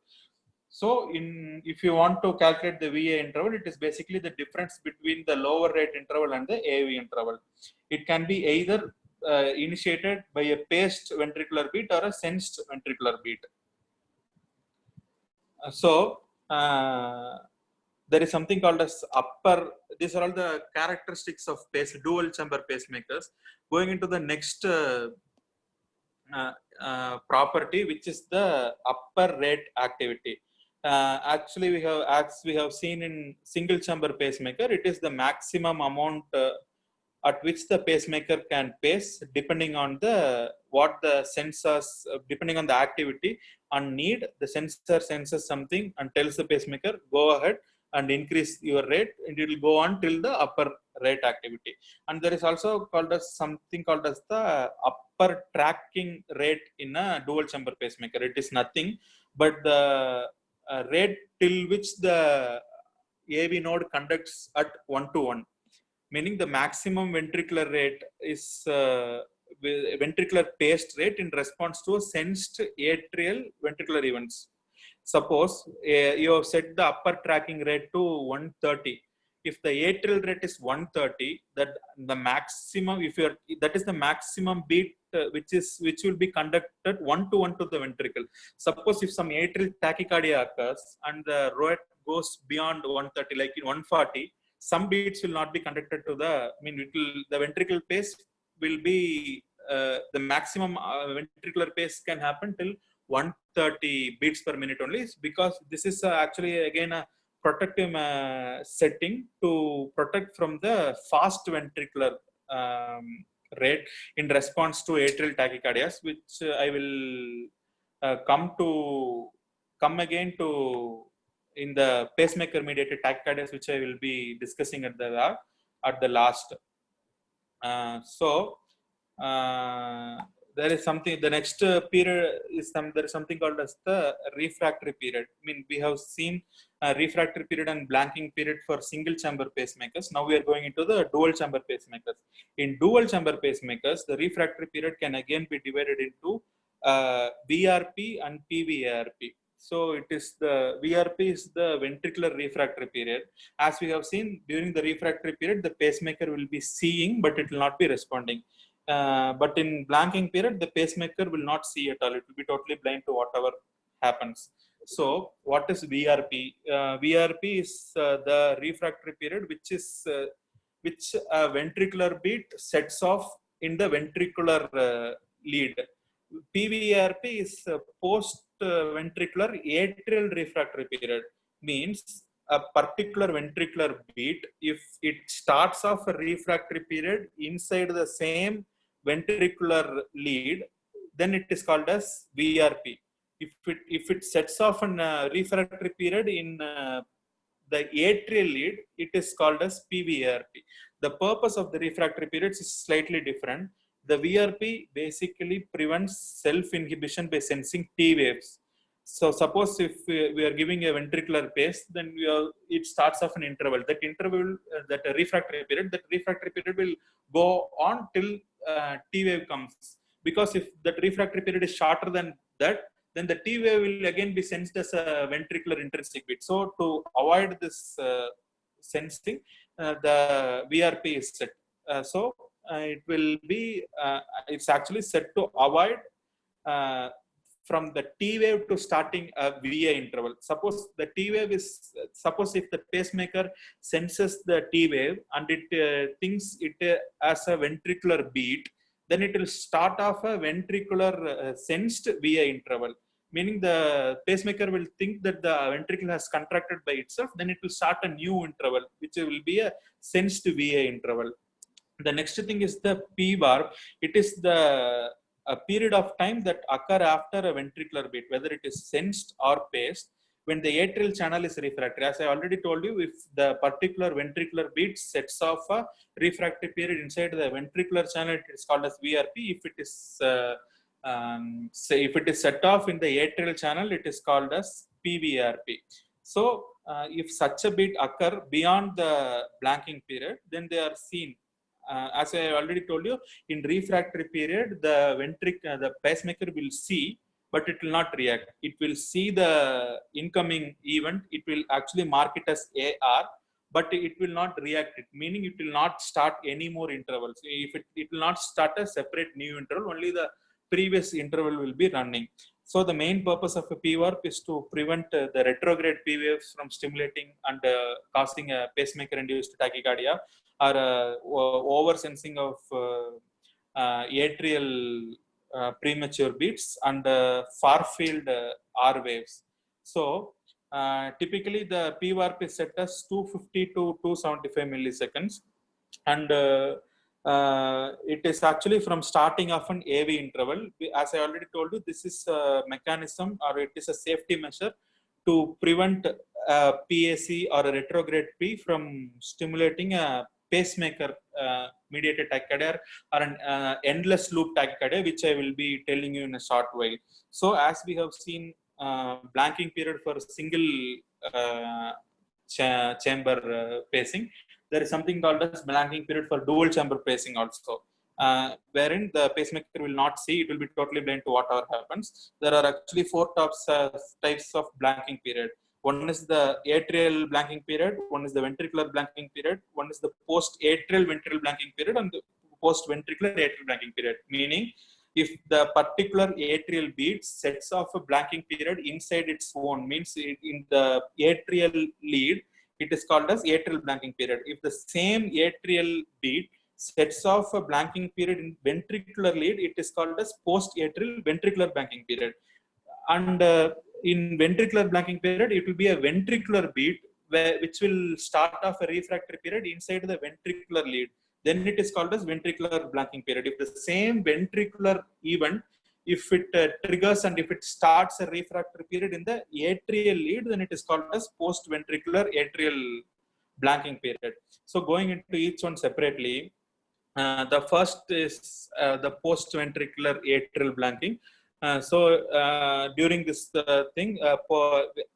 So if you want to calculate the VA interval, it is basically the difference between the lower rate interval and the AV interval. It can be either initiated by a paced ventricular beat or a sensed ventricular beat. So there is something called as these are all the characteristics of dual chamber pacemakers. Going into the next property, which is the upper rate activity. Actually, as we have seen in single chamber pacemaker, it is the maximum amount at which the pacemaker can pace, depending on what the sensors, depending on the activity and need. The sensor senses something and tells the pacemaker, go ahead and increase your rate, and it will go on till the upper rate activity. And there is also something called as the upper tracking rate in a dual chamber pacemaker. It is nothing but the rate till which the AV node conducts at 1:1, meaning the maximum ventricular rate is ventricular paced rate in response to a sensed atrial ventricular events. Suppose you have set the upper tracking rate to 130. If the atrial rate is 130, that the maximum, that is the maximum beat which will be conducted 1:1 to the ventricle. Suppose if some atrial tachycardia occurs and the rate goes beyond 130, like in 140, some beats will not be conducted to the ventricular pace will be the maximum ventricular pace can happen till 130 beats per minute only, because this is actually again a protective setting to protect from the fast ventricular rate in response to atrial tachycardias, which I will come again to in the pacemaker mediated tachycardias, which I will be discussing at the last. There is something, the next period is there is something called as the refractory period. We have seen a refractory period and blanking period for single chamber pacemakers. Now we are going into the dual chamber pacemakers. In dual chamber pacemakers, the refractory period can again be divided into VRP and PVARP. So it is the VRP is the ventricular refractory period. As we have seen, during the refractory period, the pacemaker will be seeing, but it will not be responding. But in blanking period, the pacemaker will not see at all. It will be totally blind to whatever happens. So what is VRP? VRP is the refractory period, which a ventricular beat sets off in the ventricular lead. PVRP is post ventricular atrial refractory period. Means a particular ventricular beat, if it starts off a refractory period inside the same ventricular lead, then it is called as VRP. If it sets off a refractory period in the atrial lead, it is called as PVRP. The purpose of the refractory periods is slightly different. The VRP basically prevents self-inhibition by sensing T waves. So suppose if we are giving a ventricular pace, then it starts off an interval. That interval, that refractory period will go on till T wave comes. Because if that refractory period is shorter than that, then the T wave will again be sensed as a ventricular intrinsic beat. So to avoid this sensing, the VRP is set. It will be, it's actually set to avoid from the T wave to starting a VA interval. Suppose the T wave is, suppose if the pacemaker senses the T wave and it thinks it as a ventricular beat, then it will start off a ventricular sensed VA interval, meaning the pacemaker will think that the ventricle has contracted by itself, then it will start a new interval, which will be a sensed VA interval. The next thing is the P-VARP. It is the a period of time that occur after a ventricular beat, whether it is sensed or paced, when the atrial channel is refractory. As I already told you, if the particular ventricular beat sets off a refractory period inside the ventricular channel, it is called as VRP. If it is say if it is set off in the atrial channel, it is called as PVRP. So if such a beat occur beyond the blanking period, then they are seen. As I already told you, in refractory period, the pacemaker will see, but it will not react. It will see the incoming event. It will actually mark it as AR, but it will not react it, meaning it will not start any more intervals. If it will not start a separate new interval, only the previous interval will be running. So the main purpose of a PVARP is to prevent the retrograde P waves from stimulating and causing a pacemaker-induced tachycardia, or over sensing of atrial premature beats and far field R waves. So typically the PVARP is set as 250 to 275 milliseconds, and it is actually from starting of an AV interval. As I already told you, this is a mechanism, or it is a safety measure to prevent a PAC or a retrograde P from stimulating a pacemaker mediated tachycardia or an endless loop tachycardia, which I will be telling you in a short while. So as we have seen blanking period for single chamber pacing, there is something called as blanking period for dual chamber pacing also, wherein the pacemaker will not see, it will be totally blind to whatever happens. There are actually four types of blanking period. One is the atrial blanking period, one is the ventricular blanking period, one is the post-atrial ventricular blanking period, and the post-ventricular atrial blanking period. Meaning, if the particular atrial beat sets off a blanking period inside its own, means in the atrial lead, it is called as atrial blanking period. If the same atrial beat sets off a blanking period in ventricular lead, it is called as post-atrial ventricular blanking period. And in ventricular blanking period, it will be a ventricular beat which will start off a refractory period inside the ventricular lead. Then it is called as ventricular blanking period. If the same ventricular event, if it triggers and if it starts a refractory period in the atrial lead, then it is called as post-ventricular atrial blanking period. So going into each one separately, the first is the post-ventricular atrial blanking. During this thing,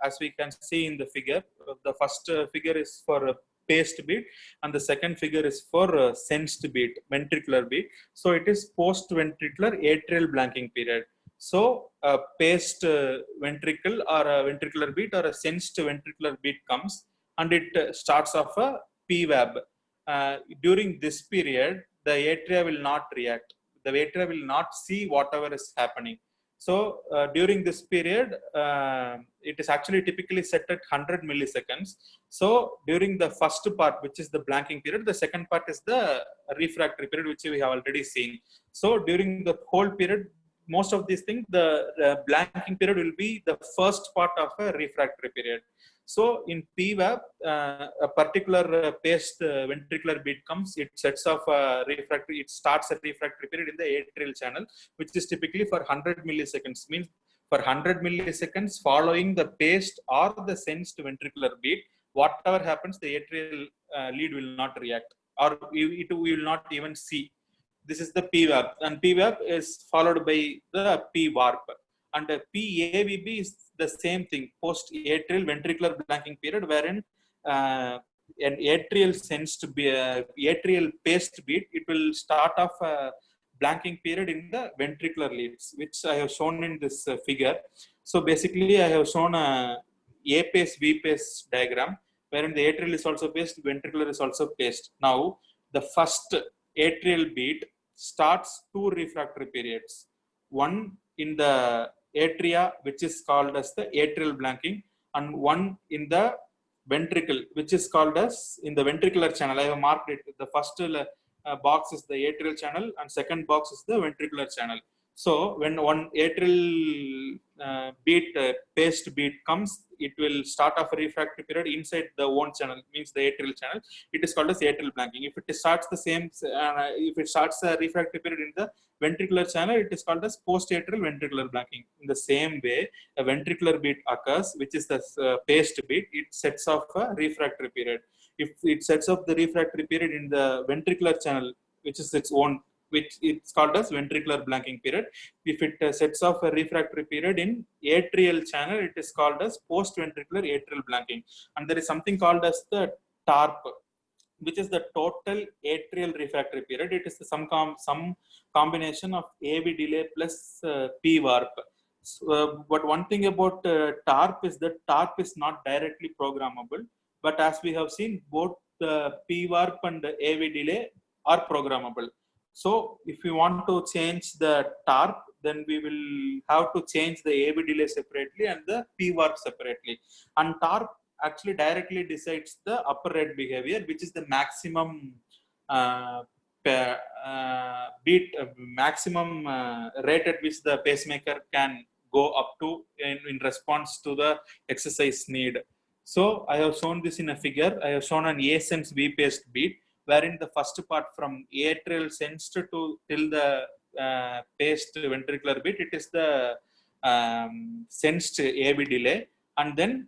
as we can see in the figure, the first figure is for a paced beat, and the second figure is for sensed beat, ventricular beat. So it is post-ventricular atrial blanking period. So a paced ventricle or a ventricular beat or a sensed ventricular beat comes, and it starts off a PVAB. During this period, the atria will not react. The atria will not see whatever is happening. So during this period, it is actually typically set at 100 milliseconds. So during the first part, which is the blanking period, the second part is the refractory period, which we have already seen. So during the whole period, most of these things, the blanking period will be the first part of a refractory period. So in PVAB, a particular paced ventricular beat comes, it sets off a refractory, it starts a refractory period in the atrial channel, which is typically for 100 milliseconds. Means for 100 milliseconds following the paced or the sensed ventricular beat, whatever happens, the atrial lead will not react, or we will not even see. This is the PVAB, and PVAB is followed by the PVARP. And PAVB is the same thing, post-atrial ventricular blanking period, wherein an atrial sensed, atrial paced beat, it will start off a blanking period in the ventricular leads, which I have shown in this figure. So basically, I have shown a pace, V pace diagram, wherein the atrial is also paced, ventricular is also paced. Now, the first atrial beat starts two refractory periods. One in the atria, which is called as the atrial blanking, and one in the ventricle, which is called as in the ventricular channel. I have marked it. The first box is the atrial channel and second box is the ventricular channel. So when one atrial beat, paced beat comes, it will start off a refractory period inside the own channel, means the atrial channel. It is called as atrial blanking. If it starts the same, if it starts a refractory period in the ventricular channel, it is called as post-atrial ventricular blanking. In the same way, a ventricular beat occurs, which is the paced beat. It sets off a refractory period. If it sets off the refractory period in the ventricular channel, which is its own, which it's called as ventricular blanking period. If it sets off a refractory period in atrial channel, it is called as post-ventricular atrial blanking. And there is something called as the TARP, which is the total atrial refractory period. It is some combination of AV delay plus P warp. So, but one thing about TARP is that TARP is not directly programmable. But as we have seen, both the P warp and the AV delay are programmable. So if we want to change the TARP, then we will have to change the AV delay separately and the P warp separately. And TARP actually directly decides the upper rate behavior, which is the maximum maximum rate at which the pacemaker can go up to in response to the exercise need. So I have shown this in a figure. I have shown an A-sense V-paced beat, wherein the first part from atrial sensed to till the paced ventricular beat, it is the sensed AV delay, and then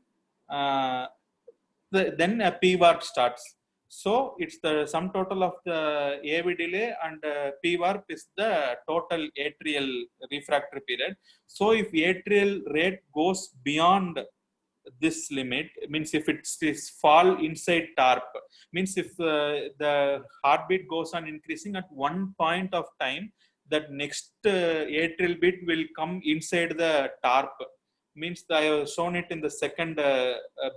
then a P warp starts. So it's the sum total of the AV delay and P warp is the total atrial refractory period. So if atrial rate goes beyond this limit, means if it's fall inside TARP, means if the heartbeat goes on increasing at one point of time, that next atrial beat will come inside the TARP. Means I have shown it in the second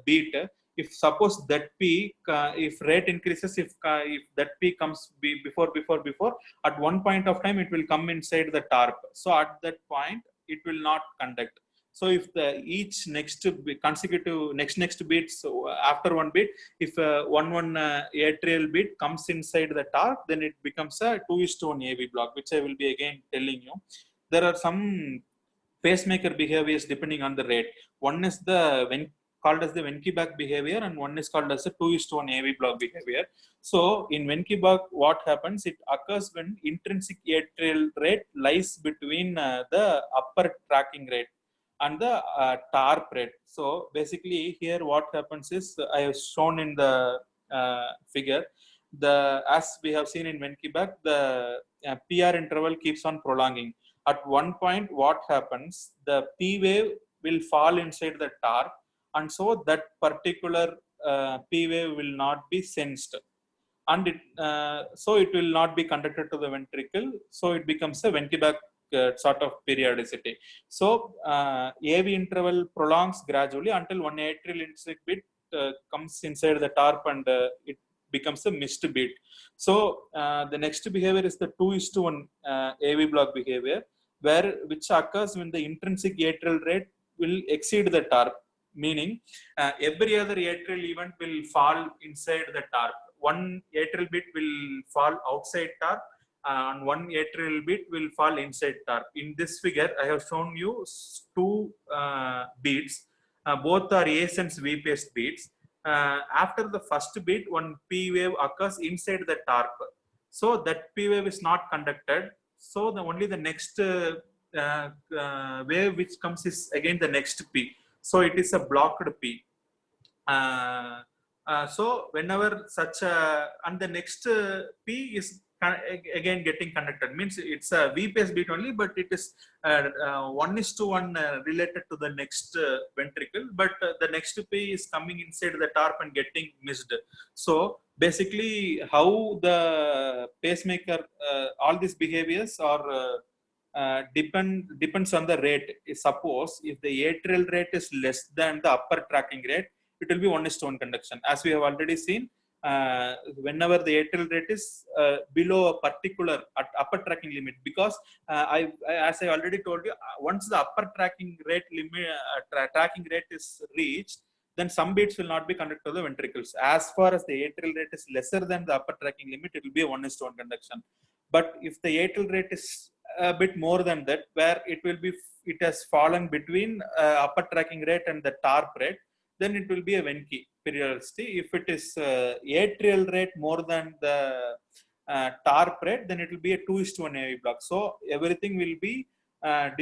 beat. If suppose that P, if rate increases, if that P comes before, at one point of time it will come inside the TARP. So at that point it will not conduct. So if the each next consecutive next beats, so after one beat, if one atrial beat comes inside the TARP, then it becomes a 2:1 AV block, which I will be again telling you. There are some pacemaker behaviors depending on the rate. One is called as the Wenckebach behavior, and one is called as a 2:1 AV block behavior. So in Wenckebach, what happens? It occurs when intrinsic atrial rate lies between the upper tracking rate and the TARP rate. So basically here what happens is, I have shown in the figure, as we have seen in Wenckebach, the PR interval keeps on prolonging. At one point what happens, the P wave will fall inside the TARP, and so that particular P wave will not be sensed, and so it will not be conducted to the ventricle, so it becomes a Wenckebach sort of periodicity. So AV interval prolongs gradually until one atrial intrinsic beat comes inside the TARP and it becomes a missed beat. So the next behavior is the 2:1 AV block behavior, which occurs when the intrinsic atrial rate will exceed the TARP, meaning every other atrial event will fall inside the TARP. One atrial beat will fall outside TARP, and one atrial beat will fall inside TARP. In this figure, I have shown you two beats. Both are A-sense V-paced beats. After the first beat, one P wave occurs inside the TARP. So that P wave is not conducted. So only the next wave which comes is again the next P. So it is a blocked P. So whenever such and the next P is again getting conducted, means it's a V-paced beat only, but it is 1:1 related to the next ventricle, but the next P is coming inside the TARP and getting missed. So basically how the pacemaker, all these behaviors are depends on the rate. Suppose if the atrial rate is less than the upper tracking rate, it will be 1:1 conduction. As we have already seen, whenever the atrial rate is below a particular upper tracking limit, because as I already told you, once the upper tracking rate limit tracking rate is reached, then some beats will not be conducted to the ventricles. As far as the atrial rate is lesser than the upper tracking limit, it will be a 1:1 conduction. But if the atrial rate is a bit more than that, where it has fallen between upper tracking rate and the TARP rate, then it will be a Venki periodicity. If it is atrial rate more than the TARP rate, then it will be a 2:1 AV block. So everything will be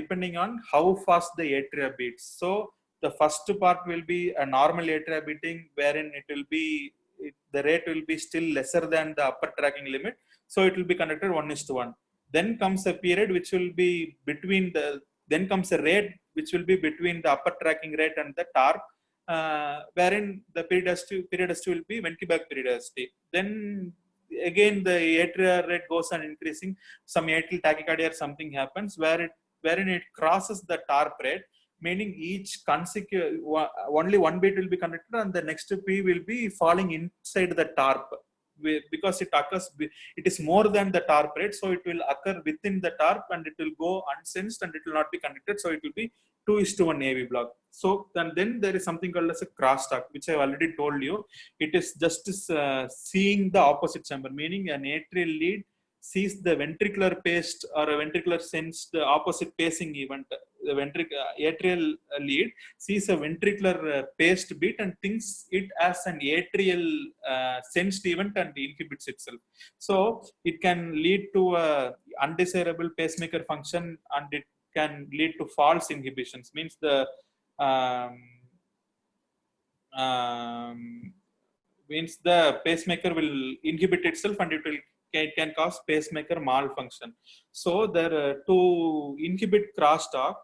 depending on how fast the atria beats. So the first part will be a normal atria beating, wherein the rate will be still lesser than the upper tracking limit. So it will be conducted 1:1. Then comes a period which will be then comes a rate which will be between the upper tracking rate and the TARP, wherein the periodicity will be Venki-Bach periodicity. Then again the atrial rate goes on increasing. Some atrial tachycardia or something happens wherein it crosses the TARP rate, meaning each only one beat will be conducted and the next P will be falling inside the TARP. Because it is more than the TARP rate, so it will occur within the TARP and it will go unsensed and it will not be conducted. So it will be 2:1 AV block. So then there is something called as a crosstalk, which I have already told you. It is just seeing the opposite chamber, meaning an atrial lead sees the ventricular paced or a ventricular sensed opposite pacing event. The atrial lead sees a ventricular paced beat and thinks it as an atrial sensed event and inhibits itself. So it can lead to a undesirable pacemaker function and it can lead to false inhibitions. Means the pacemaker will inhibit itself and it can cause pacemaker malfunction. So to inhibit crosstalk,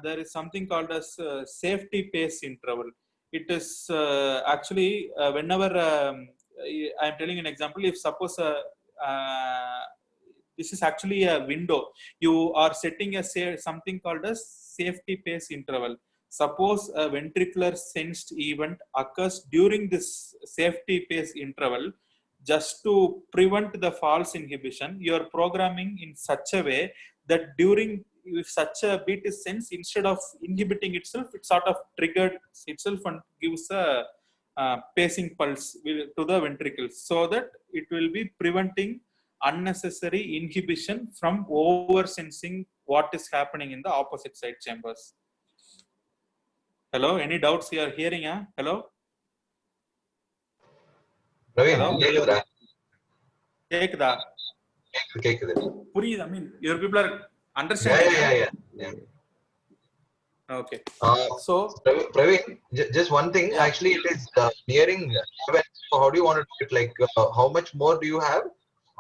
there is something called as safety pace interval. It is actually whenever I am telling an example, if suppose this is actually a window, you are setting something called as safety pace interval. Suppose a ventricular sensed event occurs during this safety pace interval. Just to prevent the false inhibition, you are programming in such a way that if such a beat is sensed, instead of inhibiting itself, it sort of triggers itself and gives a pacing pulse to the ventricles, so that it will be preventing unnecessary inhibition from over sensing what is happening in the opposite side chambers. Hello, any doubts you are hearing? Hello? Praveen, கேக்குதா? கேக்குது. புரியுது. I mean, your people are understanding. Yeah. Okay. So Praveen, just one thing. Actually, it is nearing 7. So how do you want to do it? Like, how much more do you have,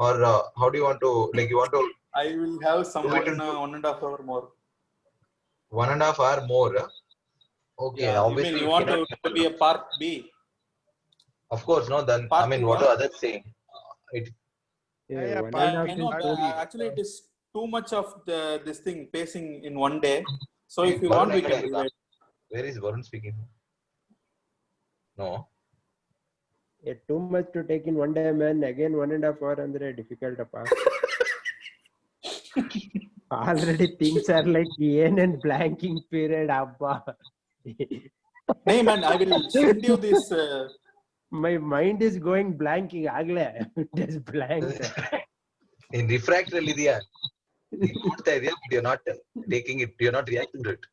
or how do you want to? Like, you want to? I will have some 1.5 hour more. 1.5 hour more. Okay. Yeah, obviously, you want to be a part B. Of course, no. Then part I mean, what are others saying? Actually, it is too much of this thing pacing in one day. So if you want, we can do it. Where is Varun speaking? No. Yeah, too much to take in one day, man. Again, 1.5 hour andre difficult appa. Already things are like yen and blanking period abba. Hey man, I will send you this. My mind is going blanking agle. Just blank. In refractor idea. But you're not taking it. You're not reacting to it.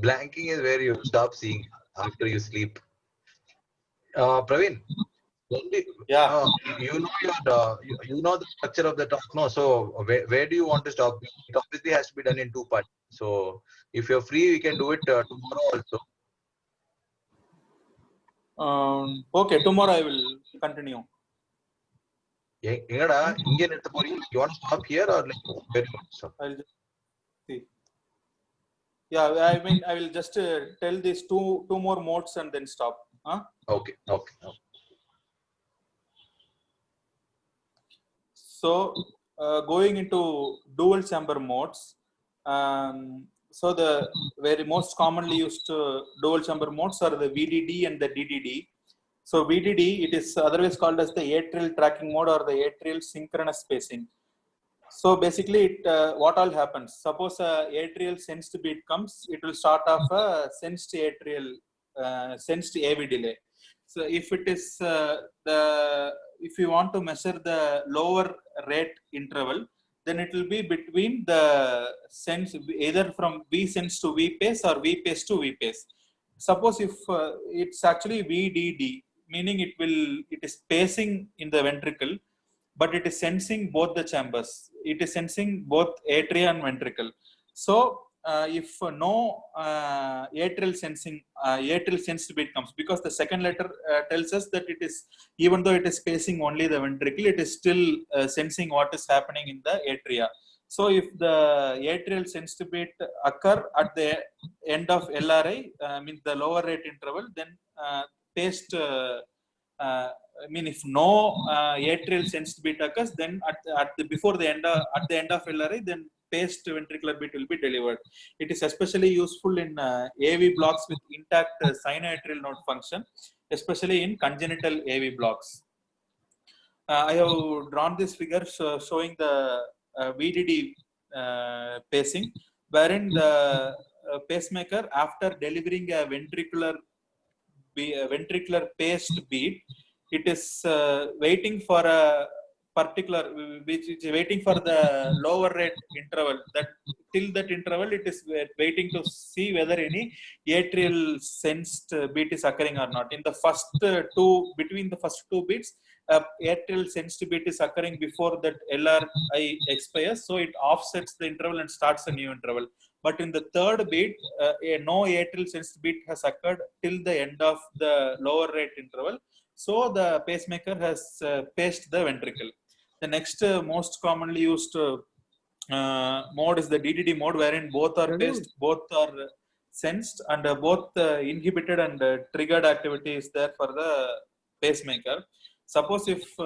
Blanking is where you stop seeing after you sleep. Praveen, you know the structure of the talk, no? So where do you want to stop? It obviously has to be done in 2 parts. So if you're free, we can do it tomorrow also. Okay, tomorrow I will continue. You want to stop here or like where do you want to stop? I'll just see. Yeah, I mean, I will just tell these two more modes and then stop. Huh? Okay. So going into dual chamber modes. So the very most commonly used dual chamber modes are the VDD and the DDD. So VDD, it is otherwise called as the atrial tracking mode or the atrial synchronous pacing. So basically, what all happens? Suppose atrial sensed beat comes, it will start off a sensed atrial sensed AV delay. So if it is if you want to measure the lower rate interval, then it will be between the sense either from V sense to V pace or V pace to V pace. Suppose if it's actually VDD, meaning it is pacing in the ventricle, but it is sensing both the chambers. It is sensing both atria and ventricle. So if no atrial sensed beat comes, because the second letter tells us that it is, even though it is pacing only the ventricle, it is still sensing what is happening in the atria. So if the atrial sensed beat occur at the end of LRI, means the lower rate interval, then paced I mean, if no atrial sensed beat occurs, then at the end of LRI, then paced ventricular beat will be delivered. It is especially useful in AV blocks with intact sinoatrial node function, especially in congenital AV blocks. I have drawn this figure showing the VDD pacing, wherein the pacemaker, after delivering a ventricular paced beat, it is waiting for a particular, which is waiting for the lower rate interval. That till that interval, it is waiting to see whether any atrial sensed beat is occurring or not. In the first between the first two beats, atrial sensed beat is occurring before that LRI expires, so it offsets the interval and starts a new interval. But in the third beat, no atrial sensed beat has occurred till the end of the lower rate interval. So the pacemaker has paced the ventricle. The next most commonly used mode is the DDD mode, wherein both are paced, both are sensed, and both inhibited and triggered activity is there for the pacemaker. Suppose if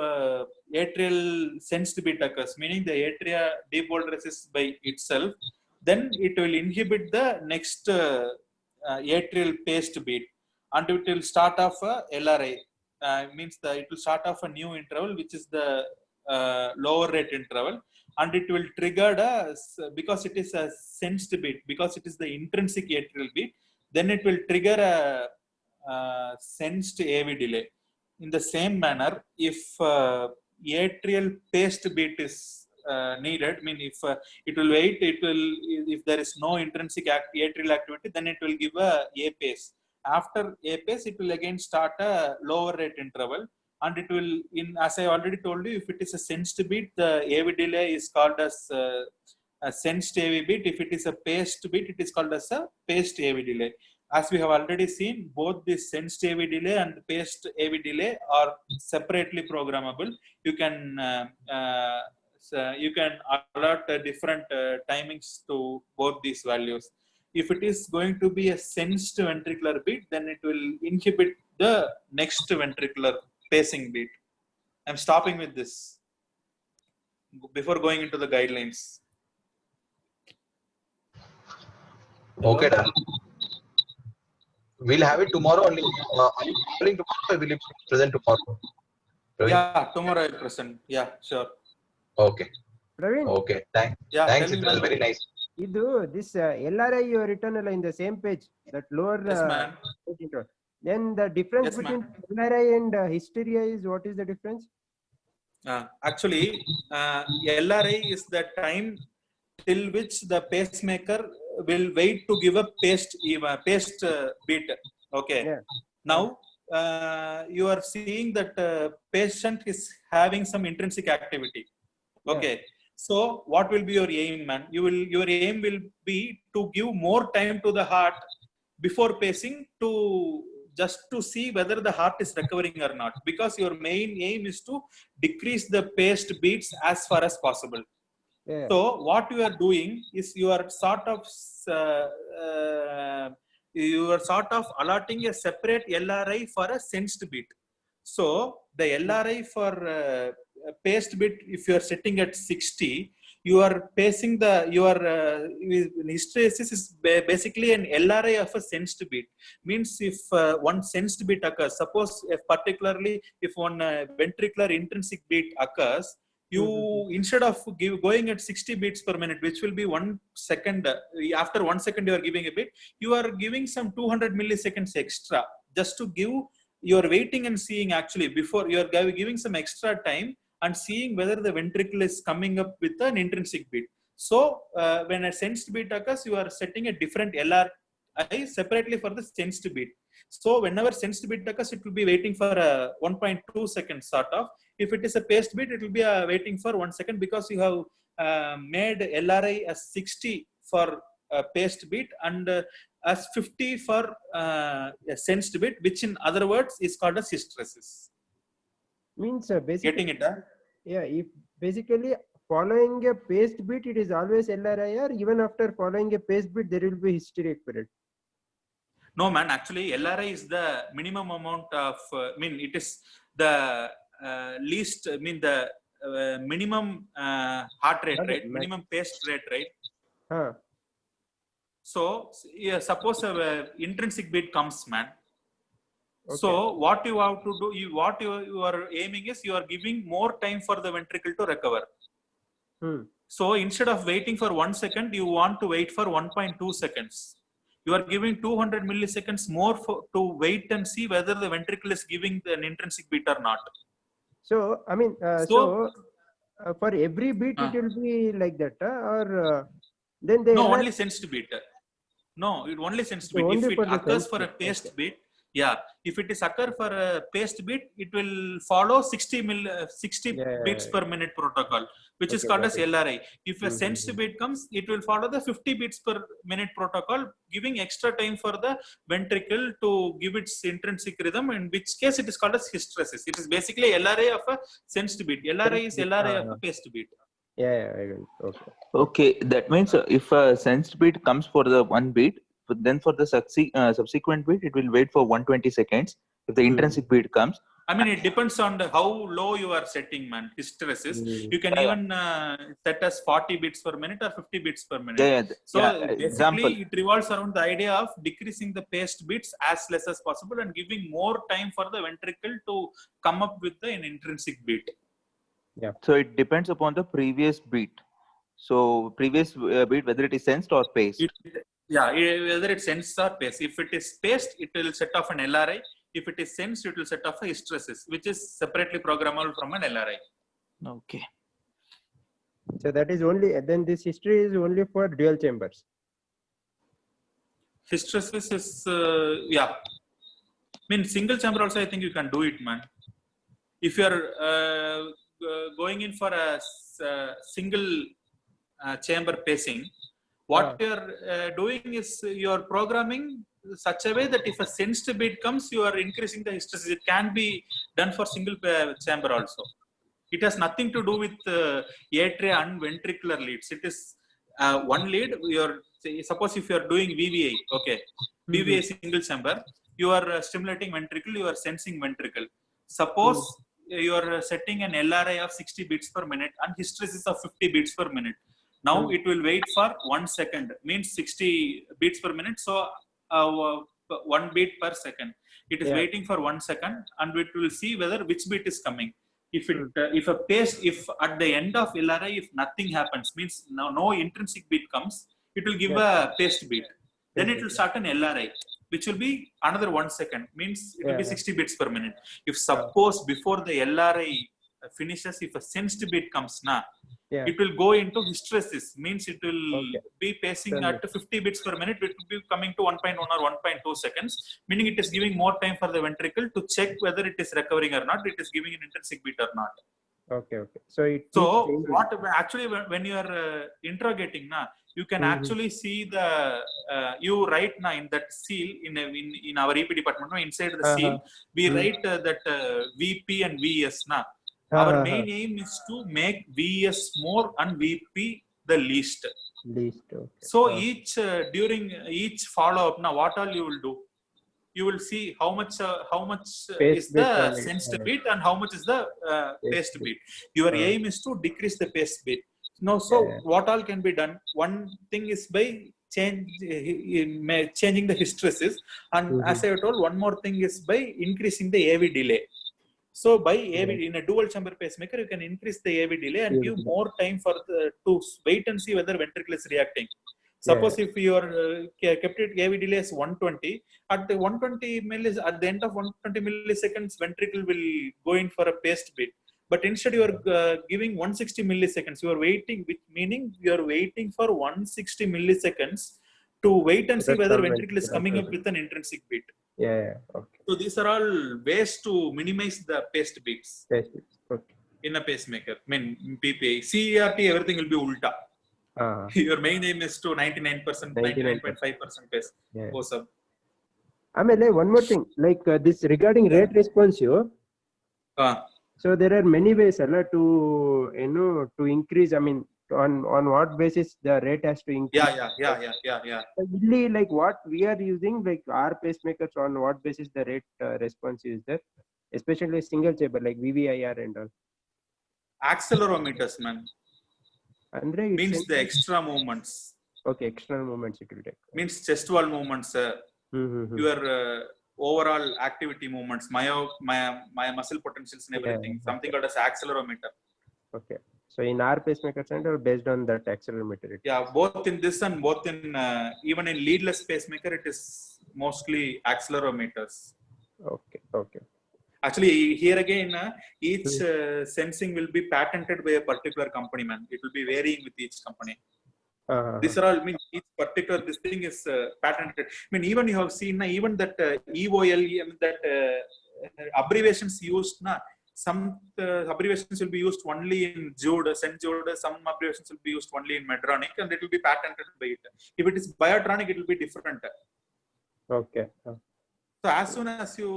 atrial sensed beat occurs, meaning the atria depolarize by itself, then it will inhibit the next atrial paced beat, and it will start off a LRI. Means it will start off a new interval, which is the lower rate interval, and it will trigger because it is a sensed beat, because it is the intrinsic atrial beat, then it will trigger a sensed AV delay. In the same manner, if atrial paced beat is needed, I mean, if it will wait, if there is no intrinsic atrial activity, then it will give a pace. After a pace, it will again start a lower rate interval, and it will, as I already told you, if it is a sensed beat, the AV delay is called as a sensed AV beat. If it is a paced beat, it is called as a paced AV delay. As we have already seen, both the sensed AV delay and paced AV delay are separately programmable. You can allot different timings to both these values. If it is going to be a sensed ventricular beat, then it will inhibit the next ventricular pacing beat. I'm stopping with this before going into the guidelines. Okay, done. We'll have it tomorrow only. Are you traveling tomorrow, or will you present tomorrow? Praveen? Yeah, tomorrow I'll present. Yeah, sure. Okay. Praveen? Okay. Thanks. Yeah, Thanks. It was very nice. This LRI you written in the same page, that lower. Yes, ma'am. Then the difference Yes, between LRI and hysteria is, what is the difference? Actually, LRI is the time till which the pacemaker will wait to give a paced beat. Okay. Yeah. Now you are seeing that patient is having some intrinsic activity. Okay. Yeah. So what will be your aim, man? Your aim will be to give more time to the heart before pacing, just to see whether the heart is recovering or not, because your main aim is to decrease the paced beats as far as possible. Yeah. So what you are doing is you are sort of allotting a separate LRI for a sensed beat. So the LRI for paced beat, if you are setting at 60, you are pacing hysteresis is basically an LRI of a sensed beat. Means if one sensed beat occurs, suppose particularly if one ventricular intrinsic beat occurs, You instead of going at 60 beats per minute, which will be 1 second, after 1 second you are giving a bit, you are giving some 200 milliseconds extra just to give. You are waiting and seeing actually before you are giving some extra time and seeing whether the ventricle is coming up with an intrinsic beat. So when a sensed beat occurs, you are setting a different LRI separately for the sensed beat. So whenever sensed beat occurs, it will be waiting for 1.2 seconds sort of. If it is a paced beat, it will be waiting for 1 second, because you have made LRI as 60 for a paced beat and as 50 for a sensed beat, which in other words is called as hysteresis. Means basically, Getting it? yeah, if basically following a paced beat, it is always LRI, or even after following a paced beat, there will be hysteric period. No, man, actually LRI is the minimum amount of, it is the least, the minimum heart rate, right? Minimum paced rate, right? So, yeah, suppose intrinsic beat comes, man. Okay. So, what you have to do, what you are aiming is, you are giving more time for the ventricle to recover. So, instead of waiting for 1 second, you want to wait for 1.2 seconds. You are giving 200 milliseconds more to wait and see whether the ventricle is giving an intrinsic beat or not. So, for every beat, it will be like that, or then they only sensed beat. No, it only sensed beat. If it occurs for a paced beat, if it is occur for a paced beat, it will follow 60 beats per minute protocol, which is called as LRI. If a sensed beat comes, it will follow the 50 beats per minute protocol, giving extra time for the ventricle to give its intrinsic rhythm, in which case it is called as hysteresis. It is basically LRI of a sensed beat. LRI is LRI of a paced beat. Okay, that means if a sensed beat comes for the one beat, then for the subsequent beat, it will wait for 120 seconds. If the intrinsic beat comes, it depends on how low you are setting, man. Hysteresis. You can even set as 40 beats per minute or 50 beats per minute. Basically, it revolves around the idea of decreasing the paced beats as less as possible and giving more time for the ventricle to come up with an intrinsic beat. So it depends upon the previous beat. So previous beat, whether it is sensed or paced. Whether it's sensed or paced. If it is paced, it will set off an LRI. If it is sensed, it will set off a hysteresis, which is separately programmable from an LRI. Okay. So that is only, then this history is only for dual chambers. Hysteresis is, single chamber also, I think you can do it, man. If you are going in for a single chamber pacing, what you are doing is you are programming such a way that if a sensed beat comes, you are increasing the hysteresis. It can be done for single chamber also. It has nothing to do with atria and ventricular leads. It is one lead. Suppose if you are doing VVA, VVA single chamber, you are stimulating ventricle, you are sensing ventricle. Suppose you are setting an LRI of 60 beats per minute and hysteresis of 50 beats per minute. Now it will wait for 1 second, means 60 beats per minute. So 1 beat per second. It is waiting for 1 second, and it will see whether which beat is coming. If at the end of LRI, if nothing happens, means no intrinsic beat comes, it will give a paced beat. Then it will start an LRI, which will be another 1 second, means it will be 60 beats per minute. If suppose before the LRI finishes, if a sensed beat comes, it will go into hysteresis, means it will be pacing at 50 beats per minute. It will be coming to 1.1 or 1.2 seconds, meaning it is giving more time for the ventricle to check whether it is recovering or not, it is giving an intrinsic beat or not. So what actually, when you are interrogating, you can actually see the you write in that seal in our EP department, inside the seal we write that VP and VS. Our main aim is to make VS more and VP the least. So during each follow up, what all you will do? You will see how much is the sensed beat and how much is the paced beat. Your aim is to decrease the paced beat. What all can be done? One thing is by changing the hysteresis, and as I told, one more thing is by increasing the AV delay. So by AV in a dual chamber pacemaker, you can increase the AV delay and give more time for to wait and see whether ventricle is reacting. Suppose if you are kept it AV delay as 120, at the 120 at the end of 120 milliseconds, ventricle will go in for a paced beat. But instead you are giving 160 milliseconds. You are waiting, which meaning you are waiting for 160 milliseconds to wait and see whether ventricle is coming up with an intrinsic beat. Okay. So these are all ways to minimize the paced beats Okay. in a pacemaker. I mean, PPA, CERT, everything will be ulta. Your main aim is to 99%, 99.5% pace. Goes up. ಆಮೇಲೆ one more thing, like this regarding rate responsive. So there are many ways to to increase. I mean, on what basis the rate has to increase? Yeah. Really, like what we are using, like our pacemakers, on what basis the rate response is there, especially single chamber like VVIR and all. Accelerometers, man. Andre, means the extra movements. Okay, external movements it will take. Means chest wall movements. Your overall activity movements, my muscle potentials and everything. Something called as accelerometer. Okay. So in our pacemaker center, based on that accelerometer. Yeah, both in this and both in even in leadless pacemaker, it is mostly accelerometers. Okay. Actually, here again, each sensing will be patented by a particular company, man. It will be varying with each company. These are all, I mean, each particular, this thing is patented. I mean, even you have seen, even that EOL, that abbreviations used, some abbreviations will be used only in Jude, St. Jude, some abbreviations will be used only in Medtronic, and it will be patented by it. If it is Biotronic, it will be different. Okay. So as soon as you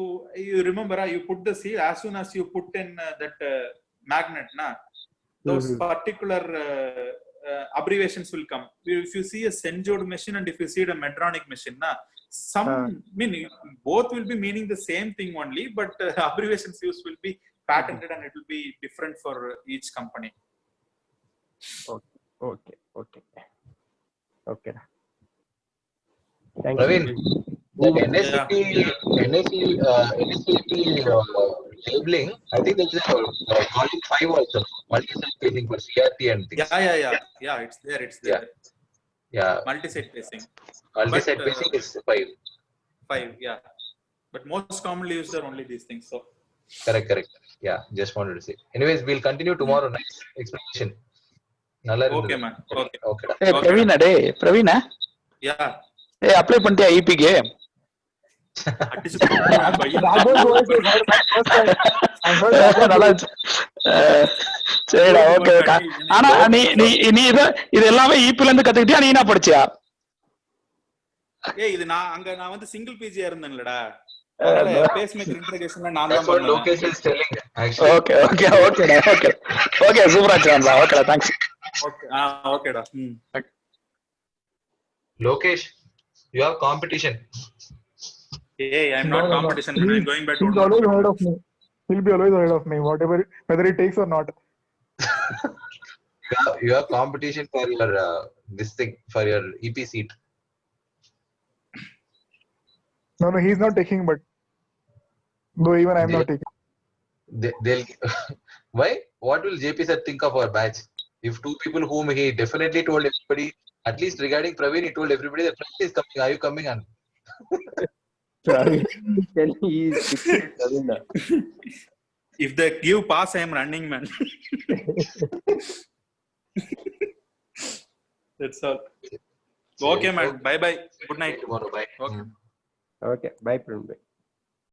remember, you put the seal, as soon as you put in that magnet, those particular abbreviations will come. If you see a St. Jude machine and if you see a Medtronic machine, meaning both will be meaning the same thing only, but abbreviations used will be patented and it will be different for each company. Okay. Thank Praveen, you. that NSCP labeling, I think that's calling 5 also, multi-site pacing for CRT and things. Yeah, it's there. Yeah. Multi-site pacing. Multi-site pacing is 5. 5, yeah. But most commonly used are only these things. So. Correct. Yeah, just wanted to say. Anyways, we'll continue tomorrow. Nice explanation. Okay, man. Okay. Hey, Praveen. Yeah. Hey, apply பண்ணிட்டியா ஈபிக்கு? சரிடா, okay. ஆனா நீ இது எல்லாமே ஈபில இருந்து கத்துக்கிட்டியா, நீ என்ன படிச்சியா? இது நான் வந்து சிங்கிள் பிஜியா இருந்தேன்லடா. பேஸ்மேக்கர் இன்டகிரேஷன்ல நான் தான் பண்ணேன். Lokesh is telling actually. Okay, சூப்பரா இருந்துடா. ஓகேடா, தேங்க்ஸ். ஓகேடா. Lokesh, you have competition. Hey, I'm not competition. I'm going back to. He's always ahead of me. He'll be always ahead of me, whether it takes or not. You have competition for your this thing, for your EP seat. No, he's not taking, but though even I'm not taking. They'll why? What will JP sir think of our batch? If 2 people whom he definitely told everybody, at least regarding Praveen, he told everybody that Praveen is coming. Are you coming on? If they give pass, I am running, man. That's all. Okay, man. Bye. Good night. Tomorrow, bye. Okay. Okay. Bye, Praveen.